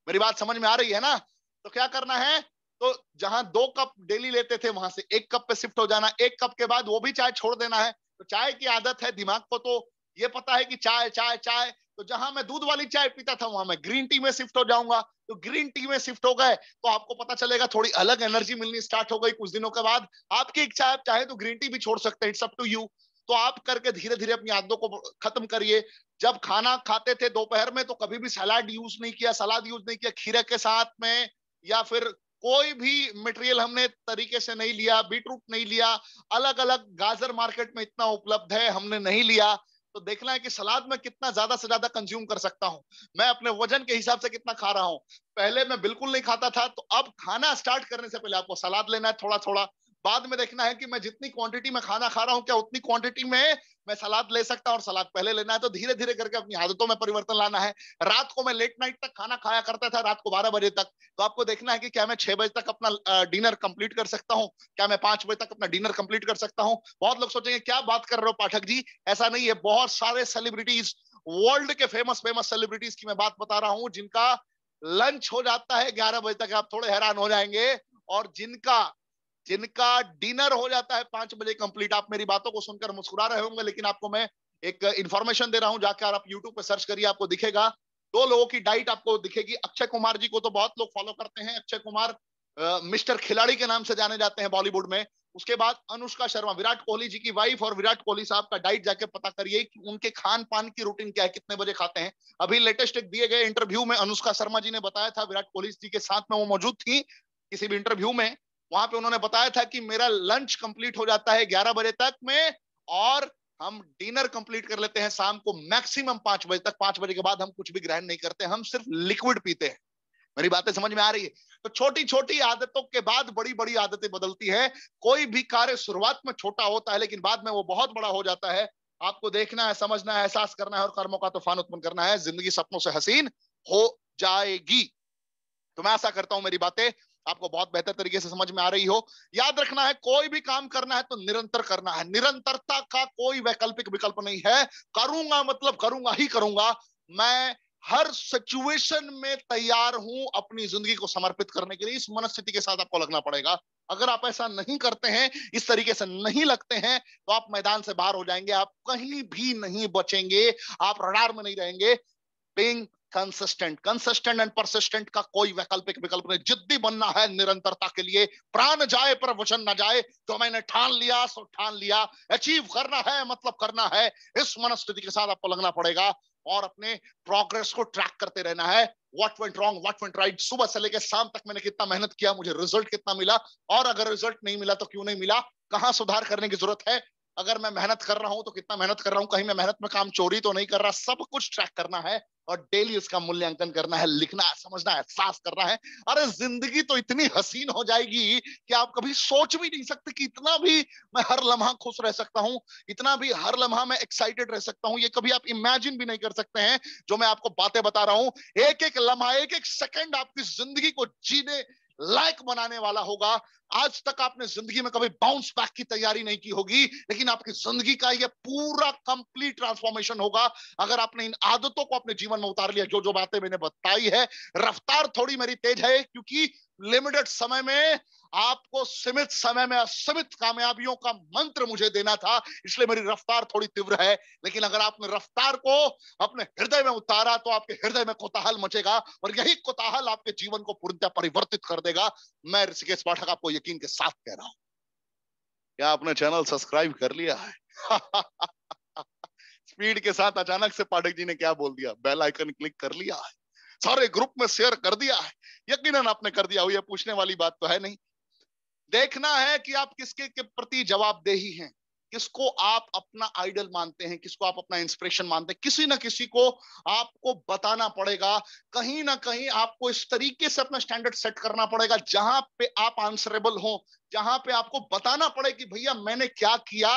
[SPEAKER 1] मेरी बात समझ में आ रही है ना? तो क्या करना है, तो जहां 2 कप डेली लेते थे वहां से 1 कप पे शिफ्ट हो जाना। 1 कप के बाद वो भी चाय छोड़ देना है। तो चाय की आदत है, दिमाग को तो ये पता है कि चाय चाय चाय, तो जहां मैं दूध वाली चाय पीता था वहां मैं ग्रीन टी में शिफ्ट हो जाऊंगा। तो ग्रीन टी में शिफ्ट हो गए तो आपको पता चलेगा थोड़ी अलग एनर्जी मिलनी स्टार्ट हो गई कुछ दिनों के बाद। आपकी इच्छा है, आप चाहे तो ग्रीन टी भी छोड़ सकते हैं, इट्स अप टू यू। तो आप करके धीरे धीरे अपनी आदतों को खत्म करिए। जब खाना खाते थे दोपहर में तो कभी भी सलाद यूज नहीं किया, सलाद यूज नहीं किया खीरे के साथ में, या फिर कोई भी मटेरियल हमने तरीके से नहीं लिया, बीटरूट नहीं लिया, अलग अलग गाजर मार्केट में इतना उपलब्ध है हमने नहीं लिया। तो देखना है कि सलाद में कितना ज्यादा से ज्यादा कंज्यूम कर सकता हूं, मैं अपने वजन के हिसाब से कितना खा रहा हूं। पहले मैं बिल्कुल नहीं खाता था, तो अब खाना स्टार्ट करने से पहले आपको सलाद लेना है थोड़ा थोड़ा। बाद में देखना है कि मैं जितनी क्वांटिटी में खाना खा रहा हूं, क्या उतनी क्वांटिटी में मैं सलाद ले सकता हूं, और सलाद पहले लेना है। तो धीरे धीरे करके अपनी आदतों में परिवर्तन लाना है। रात को मैं लेट नाइट तक खाना खाया करता था, रात को 12 बजे तक। तो आपको देखना है कि क्या मैं 6 बजे तक अपना डिनर कंप्लीट कर सकता हूँ, क्या मैं 5 बजे तक अपना डिनर कंप्लीट कर सकता हूँ। बहुत लोग सोचेंगे क्या बात कर रहे हो पाठक जी, ऐसा नहीं है। बहुत सारे सेलिब्रिटीज, वर्ल्ड के फेमस फेमस सेलिब्रिटीज की मैं बात बता रहा हूँ, जिनका लंच हो जाता है 11 बजे तक, आप थोड़े हैरान हो जाएंगे। और जिनका जिनका डिनर हो जाता है 5 बजे कंप्लीट। आप मेरी बातों को सुनकर मुस्कुरा रहे होंगे, लेकिन आपको मैं एक इंफॉर्मेशन दे रहा हूं, जाकर आप यूट्यूब पे सर्च करिए, आपको दिखेगा 2 लोगों की डाइट आपको दिखेगी। अक्षय कुमार जी को तो बहुत लोग फॉलो करते हैं, अक्षय कुमार मिस्टर खिलाड़ी के नाम से जाने जाते हैं बॉलीवुड में। उसके बाद अनुष्का शर्मा, विराट कोहली जी की वाइफ, और विराट कोहली साहब का डाइट जाके पता करिए कि उनके खान पान की रूटीन क्या है, कितने बजे खाते हैं। अभी लेटेस्ट एक दिए गए इंटरव्यू में अनुष्का शर्मा जी ने बताया था, विराट कोहली जी के साथ में वो मौजूद थी किसी भी इंटरव्यू में, वहां पे उन्होंने बताया था कि मेरा लंच कंप्लीट हो जाता है 11 बजे तक में, और हम डिनर कंप्लीट कर लेते हैं शाम को मैक्सिमम 5 बजे तक। 5 बजे के बाद हम कुछ भी ग्रहण नहीं करते, हम सिर्फ लिक्विड पीते हैं। मेरी बातें समझ में आ रही है? तो छोटी छोटी आदतों के बाद बड़ी बड़ी आदतें बदलती है। कोई भी कार्य शुरुआत में छोटा होता है, लेकिन बाद में वो बहुत बड़ा हो जाता है। आपको देखना है, समझना है, एहसास करना है, और कर्मों का तूफान उत्पन्न करना है। जिंदगी सपनों से हसीन हो जाएगी। तो मैं आशा करता हूं मेरी बातें आपको बहुत बेहतर तरीके से समझ में आ रही हो। याद रखना है, कोई भी काम करना है तो निरंतर करना है, निरंतरता का कोई वैकल्पिक विकल्प नहीं है। करूंगा मतलब करूंगा ही करूंगा। मैं हर सिचुएशन में तैयार हूं अपनी जिंदगी को समर्पित करने के लिए। इस मनस्थिति के साथ आपको लगना पड़ेगा। अगर आप ऐसा नहीं करते हैं, इस तरीके से नहीं लगते हैं, तो आप मैदान से बाहर हो जाएंगे, आप कहीं भी नहीं बचेंगे, आप रडार में नहीं रहेंगे। बीइंग कंसिस्टेंट एंड परसिस्टेंट का कोई वैकल्पिक विकल्प नहीं। जिद्दी बनना है निरंतरता के लिए। प्राण जाए पर वचन न जाए, तो मैंने ठान लिया सो ठान लिया। अचीव करना है मतलब करना है। इस मनस्थिति के साथ आपको लगना पड़ेगा, और अपने प्रोग्रेस को ट्रैक करते रहना है। What went wrong, what went right, सुबह से लेकर शाम तक मैंने कितना मेहनत किया, मुझे रिजल्ट कितना मिला, और अगर रिजल्ट नहीं मिला तो क्यों नहीं मिला, कहां सुधार करने की जरूरत है। अगर मैं मेहनत कर रहा हूं तो कितना मेहनत कर रहा हूं, कहीं मैं मेहनत में काम चोरी तो नहीं कर रहा। सब कुछ ट्रैक करना है, और डेली उसका मूल्यांकन करना है, लिखना है, समझना है, एहसास करना है। अरे जिंदगी तो इतनी हसीन हो जाएगी कि आप कभी सोच भी नहीं सकते कि इतना भी मैं हर लम्हा खुश रह सकता हूं, इतना भी हर लम्हा मैं एक्साइटेड रह सकता हूं। ये कभी आप इमेजिन भी नहीं कर सकते हैं जो मैं आपको बातें बता रहा हूं। एक एक लम्हा, एक एक सेकंड आपकी जिंदगी को जीने लायक बनाने वाला होगा। आज तक आपने जिंदगी में कभी बाउंस बैक की तैयारी नहीं की होगी, लेकिन आपकी जिंदगी का यह पूरा कंप्लीट ट्रांसफॉर्मेशन होगा अगर आपने इन आदतों को अपने जीवन में उतार लिया। जो जो बातें मैंने बताई है, रफ्तार थोड़ी मेरी तेज है क्योंकि लिमिटेड समय में आपको सीमित समय में असीमित कामयाबियों का मंत्र मुझे देना था, इसलिए मेरी रफ्तार थोड़ी तीव्र है। लेकिन अगर आपने रफ्तार को अपने हृदय में उतारा तो आपके हृदय में कोताहल मचेगा और यही कोताहल आपके जीवन को पूर्णतः परिवर्तित कर देगा। मैं ऋषिकेश पाठक आपको यकीन के साथ कह रहा हूं। क्या आपने चैनल सब्सक्राइब कर लिया है? स्पीड के साथ अचानक से पाठक जी ने क्या बोल दिया, बेल आइकन क्लिक कर लिया है, सारे ग्रुप में शेयर कर दिया है। यकीनन आपने कर दिया हो, ये पूछने वाली बात तो है नहीं। देखना है कि आप किसके के प्रति जवाबदेही हैं, किसको आप अपना आइडल मानते हैं, किसको आप अपना इंस्पिरेशन मानते हैं। किसी ना किसी को आपको बताना पड़ेगा, कहीं ना कहीं आपको इस तरीके से अपना स्टैंडर्ड सेट करना पड़ेगा जहां पे आप आंसरेबल हो, जहां पे आपको बताना पड़े कि भैया मैंने क्या किया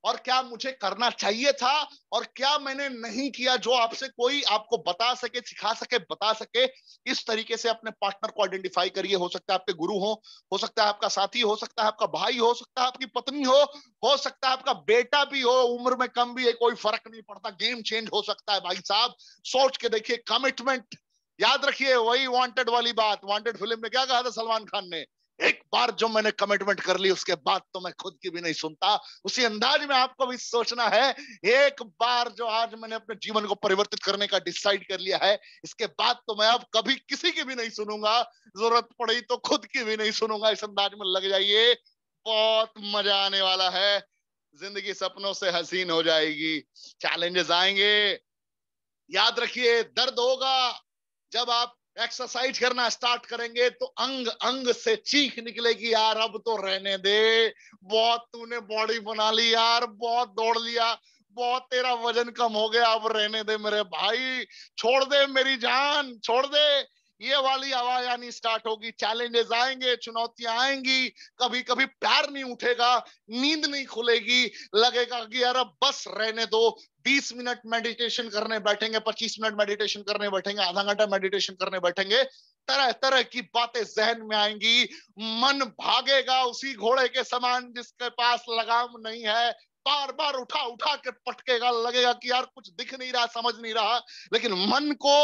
[SPEAKER 1] और क्या मुझे करना चाहिए था और क्या मैंने नहीं किया, जो आपसे कोई आपको बता सके, सिखा सके, बता सके। इस तरीके से अपने पार्टनर को आइडेंटिफाई करिए। हो सकता है आपके गुरु हो सकता है आपका साथी, हो सकता है आपका भाई, हो सकता है आपकी पत्नी हो सकता है आपका बेटा भी हो, उम्र में कम भी है, कोई फर्क नहीं पड़ता, गेम चेंज हो सकता है। भाई साहब सोच के देखिए, कमिटमेंट याद रखिए, वही वांटेड वाली बात। वांटेड फिल्म में क्या कहा था सलमान खान ने, एक बार जो मैंने कमिटमेंट कर ली उसके बाद तो मैं खुद की भी नहीं सुनता। उसी अंदाज में आपको भी सोचना है, एक बार जो आज मैंने अपने जीवन को परिवर्तित करने का डिसाइड कर लिया है, इसके बाद तो मैं अब कभी किसी की भी नहीं सुनूंगा, जरूरत पड़ी तो खुद की भी नहीं सुनूंगा। इस अंदाज में लग जाइए, बहुत मजा आने वाला है। जिंदगी सपनों से हसीन हो जाएगी। चैलेंजेस आएंगे, याद रखिए, दर्द होगा। जब आप एक्सरसाइज करना स्टार्ट करेंगे तो अंग अंग से चीख निकलेगी, यार अब तो रहने दे, बहुत तूने बॉडी बना ली यार, बहुत दौड़ लिया, बहुत तेरा वजन कम हो गया, अब रहने दे मेरे भाई, छोड़ दे मेरी जान, छोड़ दे। ये वाली आवाज आनी स्टार्ट होगी। चैलेंजेस आएंगे, चुनौतियां आएंगी, कभी कभी पैर नहीं उठेगा, नींद नहीं खुलेगी, लगेगा कि यार अब बस रहने दो। 20 मिनट मेडिटेशन करने बैठेंगे, 25 मिनट मेडिटेशन करने बैठेंगे, आधा घंटा मेडिटेशन करने बैठेंगे, तरह तरह की बातें जहन में आएंगी। मन भागेगा उसी घोड़े के समान जिसके पास लगाम नहीं है, बार बार उठा उठा के पटकेगा, लगेगा कि यार कुछ दिख नहीं रहा, समझ नहीं रहा। लेकिन मन को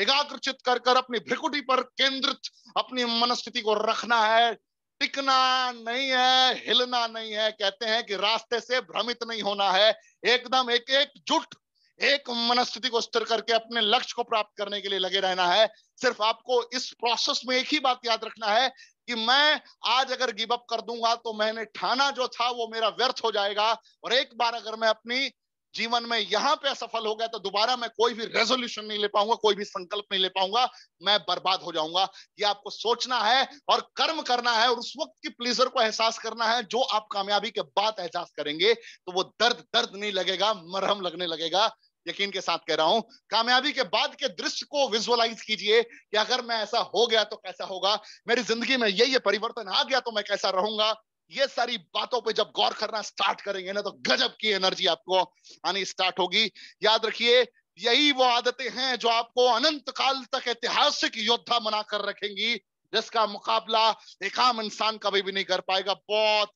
[SPEAKER 1] एकाग्रचित कर कर अपनी भ्रिकुटी पर केंद्रित अपनी मनस्थिति को रखना है। टिकना नहीं है, हिलना नहीं है। कहते हैं कि रास्ते से भ्रमित नहीं होना है, एकदम एक एकजुट एक मनस्थिति को स्थिर करके अपने लक्ष्य को प्राप्त करने के लिए लगे रहना है। सिर्फ आपको इस प्रोसेस में एक ही बात याद रखना है कि मैं आज अगर गिव अप कर दूंगा तो मैंने ठाना जो था वो मेरा व्यर्थ हो जाएगा, और एक बार अगर मैं अपनी जीवन में यहां पे असफल हो गया तो दोबारा मैं कोई भी रेजोल्यूशन नहीं ले पाऊंगा, कोई भी संकल्प नहीं ले पाऊंगा, मैं बर्बाद हो जाऊंगा। ये आपको सोचना है और कर्म करना है, और उस वक्त की प्लेजर को एहसास करना है जो आप कामयाबी के बाद एहसास करेंगे। तो वो दर्द दर्द नहीं लगेगा, मरहम लगने लगेगा। यकीन के साथ कह रहा हूं, कामयाबी के बाद के दृश्य को विजुअलाइज कीजिए कि अगर मैं ऐसा हो गया तो कैसा होगा, मेरी जिंदगी में ये परिवर्तन आ गया तो मैं कैसा रहूंगा। ये सारी बातों पे जब गौर करना स्टार्ट करेंगे ना तो गजब की एनर्जी आपको आनी स्टार्ट होगी। याद रखिए, यही वो आदतें हैं जो आपको अनंत काल तक ऐतिहासिक योद्धा बनाकर रखेंगी, जिसका मुकाबला एक आम इंसान कभी भी नहीं कर पाएगा। बहुत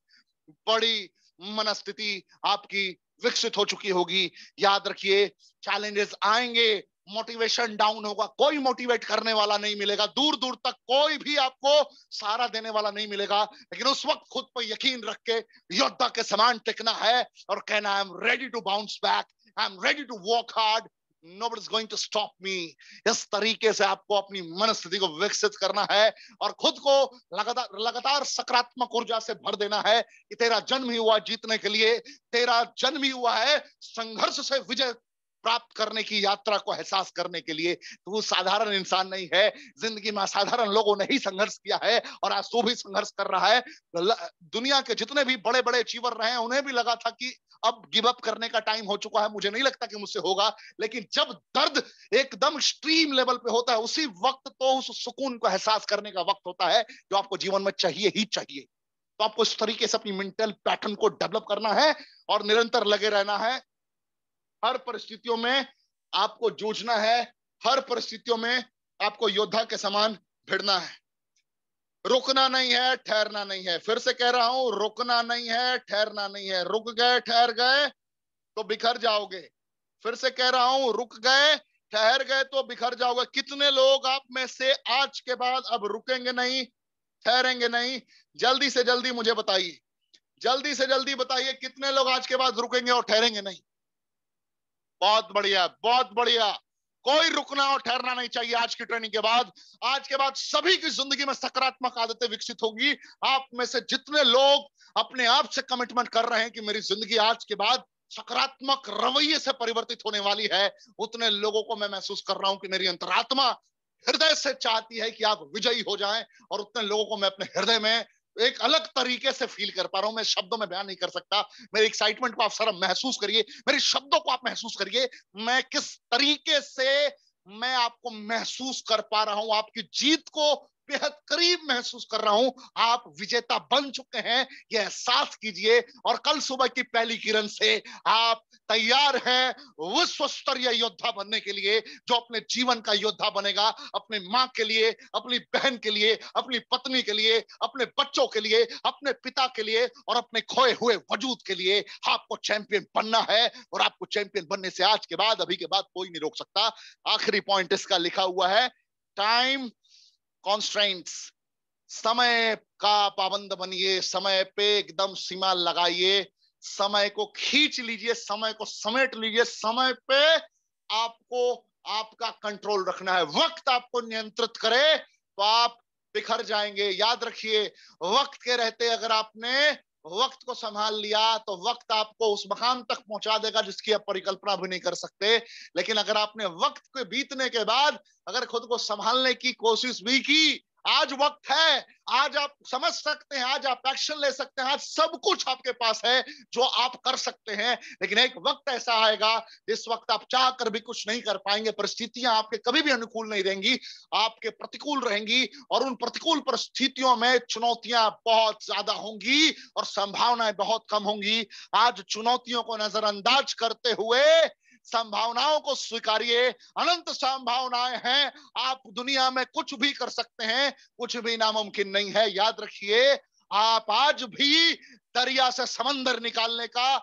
[SPEAKER 1] बड़ी मनस्थिति आपकी विकसित हो चुकी होगी। याद रखिए, चैलेंजेस आएंगे, मोटिवेशन डाउन होगा, कोई मोटिवेट करने वाला नहीं मिलेगा, दूर दूर तक कोई भी आपको सहारा देने वाला नहीं मिलेगा। लेकिन उस वक्त खुद पर यकीन रख के योद्धा के समान टिकना है और कहना, I am ready to bounce back, I am ready to work hard, nobody is going to stop me। इस तरीके से आपको अपनी मनस्थिति को विकसित करना है और खुद को लगातार लगातार सकारात्मक ऊर्जा से भर देना है कि तेरा जन्म ही हुआ जीतने के लिए, तेरा जन्म ही हुआ है संघर्ष से विजय प्राप्त करने की यात्रा को एहसास करने के लिए। तो वो साधारण इंसान नहीं है, जिंदगी में असाधारण लोगों ने ही संघर्ष किया है और आज तू भी संघर्ष कर रहा है। दुनिया के जितने भी बड़े बड़े अचीवर रहे हैं उन्हें भी लगा था कि अब गिव अप करने का टाइम हो चुका है, मुझे नहीं लगता कि मुझसे होगा। लेकिन जब दर्द एकदम एक्सट्रीम लेवल पे होता है, उसी वक्त तो उस सुकून को एहसास करने का वक्त होता है जो आपको जीवन में चाहिए ही चाहिए। तो आपको इस तरीके से अपनी मेंटल पैटर्न को डेवलप करना है और निरंतर लगे रहना है। हर परिस्थितियों में आपको जूझना है, हर परिस्थितियों में आपको योद्धा के समान भिड़ना है। रुकना नहीं है, ठहरना नहीं है। फिर से कह रहा हूं, रुकना नहीं है, ठहरना नहीं है। रुक गए, ठहर गए तो बिखर जाओगे। फिर से कह रहा हूं, रुक गए, ठहर गए तो बिखर जाओगे। कितने लोग आप में से आज के बाद अब रुकेंगे नहीं, ठहरेंगे नहीं। जल्दी से जल्दी मुझे बताइए, जल्दी से जल्दी बताइए, कितने लोग आज के बाद रुकेंगे और ठहरेंगे नहीं? बहुत बढ़िया, बहुत बढ़िया। कोई रुकना और ठहरना नहीं चाहिए आज की ट्रेनिंग के बाद। आज के बाद सभी की जिंदगी में सकारात्मक आदतें विकसित होगी। आप में से जितने लोग अपने आप से कमिटमेंट कर रहे हैं कि मेरी जिंदगी आज के बाद सकारात्मक रवैये से परिवर्तित होने वाली है, उतने लोगों को मैं महसूस कर रहा हूं कि मेरी अंतरात्मा हृदय से चाहती है कि आप विजयी हो जाएं, और उतने लोगों को मैं अपने हृदय में एक अलग तरीके से फील कर पा रहा हूं। मैं शब्दों में बयान नहीं कर सकता। मेरे एक्साइटमेंट को आप सारा महसूस करिए, मेरे शब्दों को आप महसूस करिए, मैं किस तरीके से मैं आपको महसूस कर पा रहा हूं, आपकी जीत को बेहद करीब महसूस कर रहा हूं। आप विजेता बन चुके हैं, यह एहसास कीजिए, और कल सुबह की पहली किरण से आप तैयार हैं विश्व स्तरीय योद्धा बनने के लिए, जो अपने जीवन का योद्धा बनेगा, अपने मां के लिए, अपनी बहन के लिए, अपनी पत्नी के लिए, अपने बच्चों के लिए, अपने पिता के लिए, और अपने खोए हुए वजूद के लिए। आपको चैंपियन बनना है, और आपको चैंपियन बनने से आज के बाद, अभी के बाद कोई नहीं रोक सकता। आखिरी पॉइंट इसका लिखा हुआ है, टाइम कॉन्स्ट्रेंट्स। समय का पाबंद बनिए, समय पे एकदम सीमा लगाइए, समय को खींच लीजिए, समय को समेट लीजिए, समय पे आपको आपका कंट्रोल रखना है। वक्त आपको नियंत्रित करे तो आप बिखर जाएंगे। याद रखिए, वक्त के रहते अगर आपने वक्त को संभाल लिया तो वक्त आपको उस मकाम तक पहुंचा देगा जिसकी आप परिकल्पना भी नहीं कर सकते। लेकिन अगर आपने वक्त के बीतने के बाद अगर खुद को संभालने की कोशिश भी की, आज वक्त है, आज आप समझ सकते हैं, आज आप एक्शन ले सकते हैं, आज सब कुछ आपके पास है जो आप कर सकते हैं। लेकिन एक वक्त ऐसा आएगा जिस वक्त आप चाह कर भी कुछ नहीं कर पाएंगे, परिस्थितियां आपके कभी भी अनुकूल नहीं रहेंगी, आपके प्रतिकूल रहेंगी, और उन प्रतिकूल परिस्थितियों में चुनौतियां बहुत ज्यादा होंगी और संभावनाएं बहुत कम होंगी। आज चुनौतियों को नजरअंदाज करते हुए संभावनाओं को स्वीकारिए। अनंत संभावनाएं हैं, आप दुनिया में कुछ भी कर सकते हैं, कुछ भी नामुमकिन नहीं है। याद रखिए, आप आज भी दरिया से समंदर निकालने का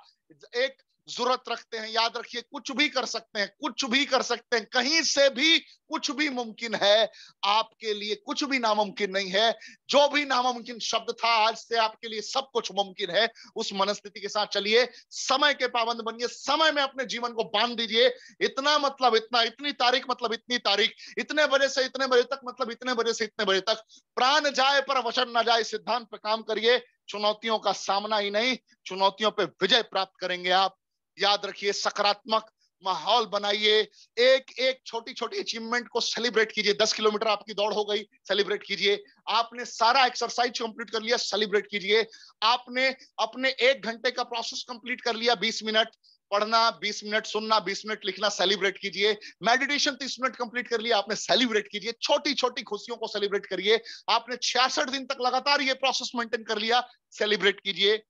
[SPEAKER 1] एक जरूरत रखते हैं। याद रखिए, कुछ भी कर सकते हैं, कुछ भी कर सकते हैं, कहीं से भी कुछ भी मुमकिन है। आपके लिए कुछ भी नामुमकिन नहीं है। जो भी नामुमकिन शब्द था, आज से आपके लिए सब कुछ मुमकिन है। उस मनस्थिति के साथ चलिए, समय के पाबंद बनिए, समय में अपने जीवन को बांध दीजिए। इतना मतलब इतना, इतनी तारीख मतलब इतनी तारीख, इतने बजे से इतने बजे तक मतलब इतने बजे से इतने बजे तक, प्राण जाए पर वचन ना जाए सिद्धांत पर काम करिए। चुनौतियों का सामना ही नहीं, चुनौतियों पे विजय प्राप्त करेंगे आप। याद रखिए, सकारात्मक माहौल बनाइए। एक एक छोटी छोटी अचीवमेंट को सेलिब्रेट कीजिए। 10 किलोमीटर आपकी दौड़ हो गई, सेलिब्रेट कीजिए। आपने सारा एक्सरसाइज कंप्लीट कर लिया, सेलिब्रेट कीजिए। आपने अपने 1 घंटे का प्रोसेस कंप्लीट कर लिया, 20 मिनट पढ़ना, 20 मिनट सुनना, 20 मिनट लिखना, सेलिब्रेट कीजिए। मेडिटेशन 30 मिनट कंप्लीट कर लिया, आपने सेलिब्रेट कीजिए। छोटी छोटी खुशियों को सेलिब्रेट करिए। आपने 66 दिन तक लगातार ये प्रोसेस मेंटेन कर लिया, सेलिब्रेट कीजिए।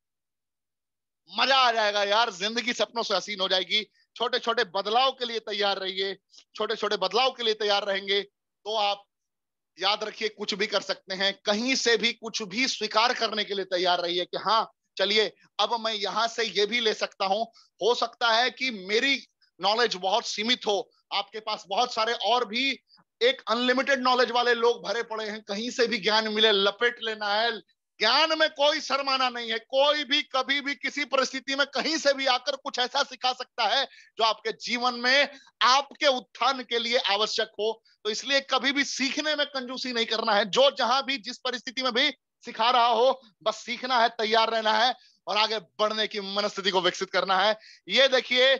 [SPEAKER 1] मजा आ जाएगा यार, जिंदगी सपनों से हसीन हो जाएगी। छोटे छोटे बदलाव के लिए तैयार रहिए। छोटे छोटे बदलाव के लिए तैयार रहेंगे तो आप, याद रखिए, कुछ भी कर सकते हैं। कहीं से भी कुछ भी स्वीकार करने के लिए तैयार रहिए कि हाँ चलिए, अब मैं यहां से ये भी ले सकता हूं। हो सकता है कि मेरी नॉलेज बहुत सीमित हो, आपके पास बहुत सारे और भी एक अनलिमिटेड नॉलेज वाले लोग भरे पड़े हैं। कहीं से भी ज्ञान मिले, लपेट लेना है। ज्ञान में कोई शर्माना नहीं है। कोई भी कभी भी किसी परिस्थिति में कहीं से भी आकर कुछ ऐसा सिखा सकता है जो आपके जीवन में आपके उत्थान के लिए आवश्यक हो। तो इसलिए कभी भी सीखने में कंजूसी नहीं करना है। जो जहां भी जिस परिस्थिति में भी सिखा रहा हो, बस सीखना है, तैयार रहना है और आगे बढ़ने की मनस्थिति को विकसित करना है। ये देखिए,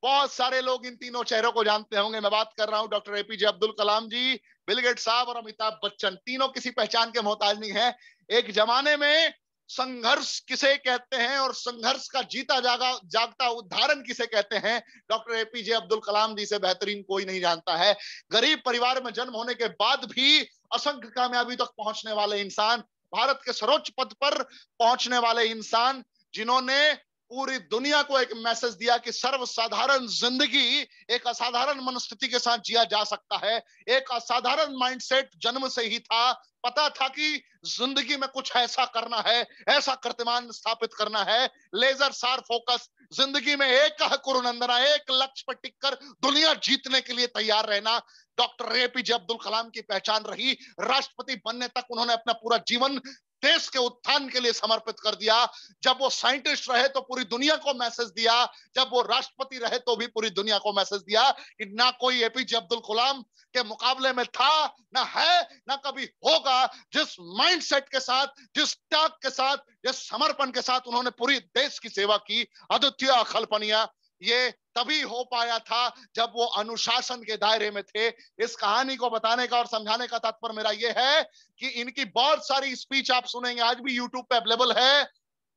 [SPEAKER 1] बहुत सारे लोग इन तीनों चेहरों को जानते होंगे। मैं बात कर रहा हूं डॉक्टर एपीजे अब्दुल कलाम जी, बिल गेट्स साहब और अमिताभ बच्चन। तीनों किसी पहचान के मोहताज नहीं है। एक जमाने में संघर्ष किसे कहते हैं और संघर्ष का जीता जागा जागता उदाहरण किसे कहते हैं, डॉक्टर एपीजे अब्दुल कलाम जी से बेहतरीन कोई नहीं जानता है। गरीब परिवार में जन्म होने के बाद भी असंख्य कामयाबी तक पहुंचने वाले इंसान, भारत के सर्वोच्च पद पर पहुंचने वाले इंसान, जिन्होंने पूरी दुनिया को एक मैसेज दिया कि सर्वसाधारण जिंदगी एक असाधारण मनस्थिति के साथ जिया जा सकता है। एक असाधारण माइंडसेट जन्म से ही था। पता था कि जिंदगी में कुछ ऐसा करना है, ऐसा कीर्तिमान स्थापित करना है। लेजर शार्प फोकस, जिंदगी में एक कुरुनंदना, एक लक्ष्य पर टिककर दुनिया जीतने के लिए तैयार रहना। डॉक्टर एपीजे अब्दुल कलाम की पहचान रही। राष्ट्रपति बनने तक उन्होंने अपना पूरा जीवन देश के उत्थान के लिए समर्पित कर दिया। जब वो साइंटिस्ट रहे तो पूरी दुनिया को मैसेज दिया, जब वो राष्ट्रपति रहे तो भी पूरी दुनिया को मैसेज दिया कि ना कोई एपीजे अब्दुल कलाम के मुकाबले में था, ना है, ना कभी होगा। जिस माइंडसेट के साथ, जिस त्याग के साथ, जिस समर्पण के साथ उन्होंने पूरी देश की सेवा की, अद्वितीय अकल्पनीय, ये तभी हो पाया था जब वो अनुशासन के दायरे में थे। इस कहानी को बताने का और समझाने का तात्पर्य मेरा ये है कि इनकी बहुत सारी स्पीच आप सुनेंगे, आज भी यूट्यूब पे अवेलेबल है।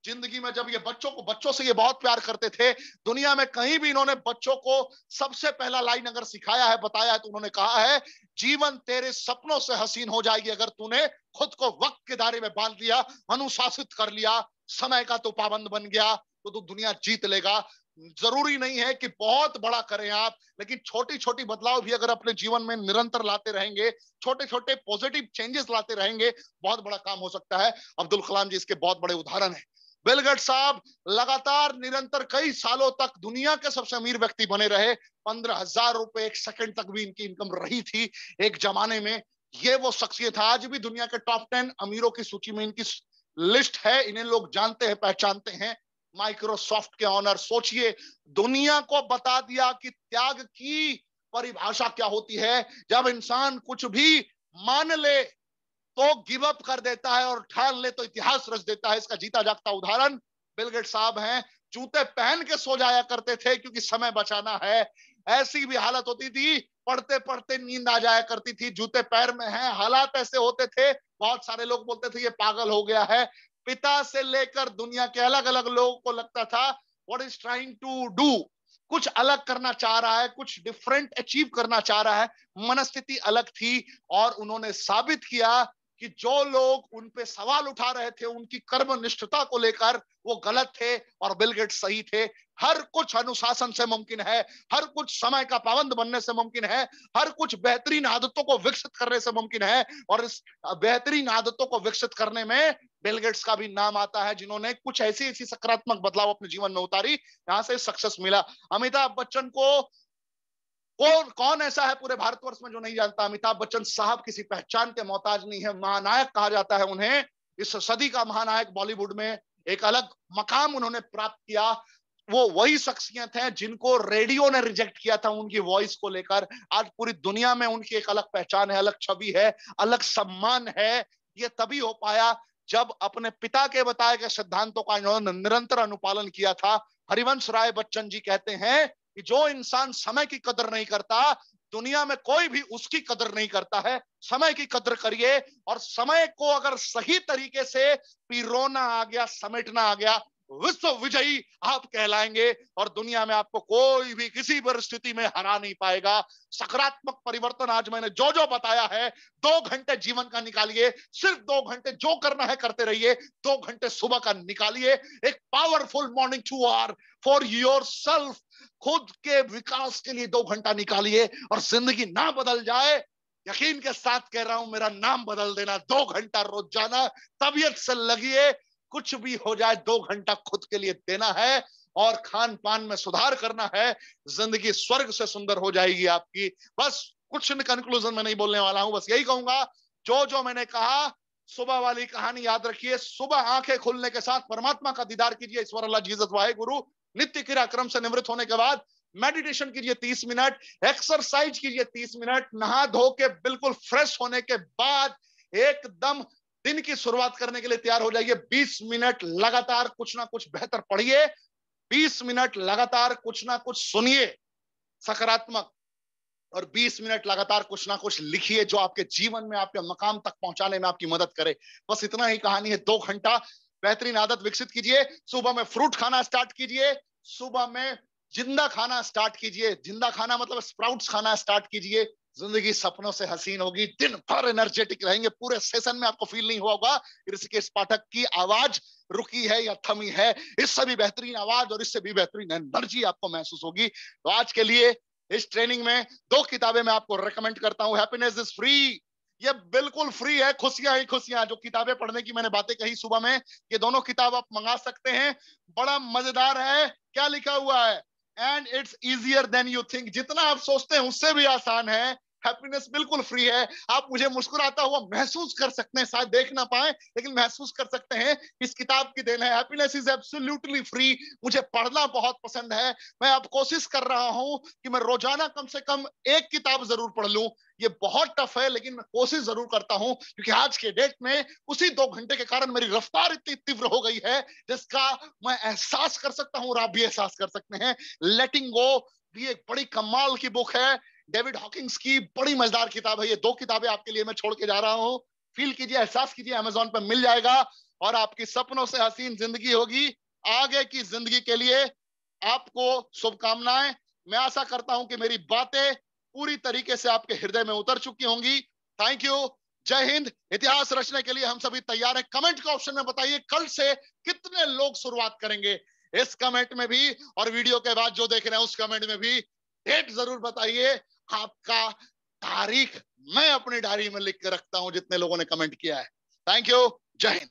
[SPEAKER 1] जिंदगी में जब ये बच्चों से ये बहुत प्यार करते थे, दुनिया में कहीं भी इन्होंने बच्चों को सबसे पहला लाइन अगर सिखाया है, बताया है, तो उन्होंने कहा है, जीवन तेरे सपनों से हसीन हो जाएगी अगर तूने खुद को वक्त के दायरे में बांध लिया, अनुशासित कर लिया, समय का तो पाबंद बन गया तो तू दुनिया जीत लेगा। जरूरी नहीं है कि बहुत बड़ा करें आप, लेकिन छोटी छोटी बदलाव भी अगर अपने जीवन में निरंतर लाते रहेंगे, छोटे छोटे पॉजिटिव चेंजेस लाते रहेंगे, बहुत बड़ा काम हो सकता है। अब्दुल कलाम जी इसके बहुत बड़े उदाहरण हैं। बिल गेट्स साहब लगातार निरंतर कई सालों तक दुनिया के सबसे अमीर व्यक्ति बने रहे। 15,000 रुपए एक सेकंड तक भी इनकी इनकम रही थी एक जमाने में। ये वो शख्सियत है, आज भी दुनिया के टॉप 10 अमीरों की सूची में इनकी लिस्ट है। इन्हें लोग जानते हैं, पहचानते हैं। माइक्रोसॉफ्ट के ऑनर, सोचिए, दुनिया को बता दिया कि त्याग की परिभाषा क्या होती है। जब इंसान कुछ भी मान ले तो गिव अप कर देता है और ठान ले तो इतिहास रच देता है। इसका जीता जागता उदाहरण बिल गेट्स साहब हैं। जूते पहन के सो जाया करते थे क्योंकि समय बचाना है। ऐसी भी हालत होती थी, पढ़ते पढ़ते नींद आ जाया करती थी, जूते पैर में हैं। हालात ऐसे होते थे, बहुत सारे लोग बोलते थे ये पागल हो गया है। पिता से लेकर दुनिया के अलग अलग लोगों को लगता था what is trying to do, कुछ अलग करना चाह रहा है, कुछ डिफरेंट अचीव करना चाह रहा है। मनस्थिति अलग थी और उन्होंने साबित किया कि जो लोग उन पे सवाल उठा रहे थे उनकी कर्मनिष्ठता को लेकर, वो गलत थे और बिल गेट्स सही थे। हर कुछ अनुशासन से मुमकिन है, हर कुछ समय का पाबंद बनने से मुमकिन है, हर कुछ बेहतरीन आदतों को विकसित करने से मुमकिन है। और इस बेहतरीन आदतों को विकसित करने में बिल गेट्स का भी नाम आता है, जिन्होंने कुछ ऐसी ऐसी सकारात्मक बदलाव अपने जीवन में उतारी, यहां से सक्सेस मिला। अमिताभ बच्चन को कौन ऐसा है पूरे भारतवर्ष में जो नहीं जानता? अमिताभ बच्चन साहब किसी पहचान के मोहताज नहीं है, महानायक कहा जाता है उन्हें। इस सदी का महानायक, बॉलीवुड में एक अलग मकाम उन्होंने प्राप्त किया। वो वही शख्सियत है जिनको रेडियो ने रिजेक्ट किया था उनकी वॉइस को लेकर। आज पूरी दुनिया में उनकी एक अलग पहचान है, अलग छवि है, अलग सम्मान है। ये तभी हो पाया जब अपने पिता के बताए गए सिद्धांतों का इन्होंने निरंतर अनुपालन किया था। हरिवंश राय बच्चन जी कहते हैं कि जो इंसान समय की कदर नहीं करता, दुनिया में कोई भी उसकी कदर नहीं करता है। समय की कदर करिए, और समय को अगर सही तरीके से पिरोना आ गया, समेटना आ गया, विश्व विजयी आप कहलाएंगे और दुनिया में आपको कोई भी किसी परिस्थिति में हरा नहीं पाएगा। सकारात्मक परिवर्तन आज मैंने जो जो बताया है, 2 घंटे जीवन का निकालिए, सिर्फ 2 घंटे जो करना है करते रहिए। 2 घंटे सुबह का निकालिए, एक powerful morning 2 hour for your self. खुद के विकास के लिए 2 घंटा निकालिए, और जिंदगी ना बदल जाए, यकीन के साथ कह रहा हूं, मेरा नाम बदल देना। 2 घंटा रोजाना तबीयत से लगिए, कुछ भी हो जाए 2 घंटा खुद के लिए देना है, और खान पान में सुधार करना है। जिंदगी स्वर्ग से सुंदर हो जाएगी आपकी। बस कुछ कंक्लूजन में नहीं बोलने वाला हूं, बस यही कहूंगा, जो जो मैंने कहा, सुबह वाली कहानी याद रखिए। सुबह आंखें खुलने के साथ परमात्मा का दीदार कीजिए, ईश्वर अल्लाह जीसस वाहे गुरु। नित्य क्रियाक्रम से निवृत्त होने के बाद मेडिटेशन कीजिए 30 मिनट, एक्सरसाइज कीजिए 30 मिनट, नहा धो के बिल्कुल फ्रेश होने के बाद एकदम दिन की शुरुआत करने के लिए तैयार हो जाइए। 20 मिनट लगातार कुछ ना कुछ बेहतर पढ़िए, 20 मिनट लगातार कुछ ना कुछ सुनिए सकारात्मक, और 20 मिनट लगातार कुछ ना कुछ लिखिए जो आपके जीवन में आपके मकाम तक पहुंचाने में आपकी मदद करे। बस इतना ही कहानी है। 2 घंटा बेहतरीन आदत विकसित कीजिए। सुबह में फ्रूट खाना स्टार्ट कीजिए, सुबह में जिंदा खाना स्टार्ट कीजिए। जिंदा खाना मतलब स्प्राउट्स खाना स्टार्ट कीजिए। जिंदगी सपनों से हसीन होगी, दिन भर एनर्जेटिक रहेंगे। पूरे सेशन में आपको फील नहीं होगा ऋषिकेश पाठक की आवाज रुकी है या थमी है। इससे भी बेहतरीन आवाज और इससे भी बेहतरीन एनर्जी आपको महसूस होगी। तो आज के लिए इस ट्रेनिंग में 2 किताबें मैं आपको रेकमेंड करता हूं। हैप्पीनेस इज फ्री, ये बिल्कुल फ्री है। खुशियां ही खुशियां, जो किताबें पढ़ने की मैंने बातें कही सुबह में, ये दोनों किताब आप मंगा सकते हैं। बड़ा मजेदार है। क्या लिखा हुआ है? And it's easier than you think, जितना आप सोचते हैं उससे भी आसान है। हैप्पीनेस बिल्कुल फ्री है। आप मुझे मुस्कुराता हुआ महसूस कर सकते हैं, शायद देख ना पाए लेकिन महसूस कर सकते हैं। इस किताब की देन है। Happiness is absolutely free. मुझे पढ़ना बहुत पसंद है। मैं अब कोशिश कर रहा हूं कि मैं रोजाना कम से कम एक किताब जरूर पढ़ लूं। ये बहुत टफ है लेकिन मैं कोशिश जरूर करता हूं, क्योंकि आज के डेट में उसी 2 घंटे के कारण मेरी रफ्तार इतनी तीव्र हो गई है जिसका मैं एहसास कर सकता हूं और आप भी एहसास कर सकते हैं। लेटिंग गो भी एक बड़ी कमाल की बुक है। डेविड हॉकिंग्स की बड़ी मजेदार किताब है। ये 2 किताबें आपके लिए मैं छोड़ के जा रहा हूं। फील कीजिए, एहसास कीजिए, अमेजोन पर मिल जाएगा। और आपकी सपनों से हसीन जिंदगी होगी। आगे की जिंदगी के लिए आपको शुभकामनाएं। मैं आशा करता हूं कि मेरी बातें पूरी तरीके से आपके हृदय में उतर चुकी होंगी। Thank you. जय हिंद। इतिहास रचने के लिए हम सभी तैयार हैं। कमेंट के ऑप्शन में बताइए कल से कितने लोग शुरुआत करेंगे। इस कमेंट में भी और वीडियो के बाद जो देख रहे हैं उस कमेंट में भी डेट जरूर बताइए। आपका तारीख मैं अपनी डायरी में लिख के रखता हूं जितने लोगों ने कमेंट किया है। Thank you. जय हिंद।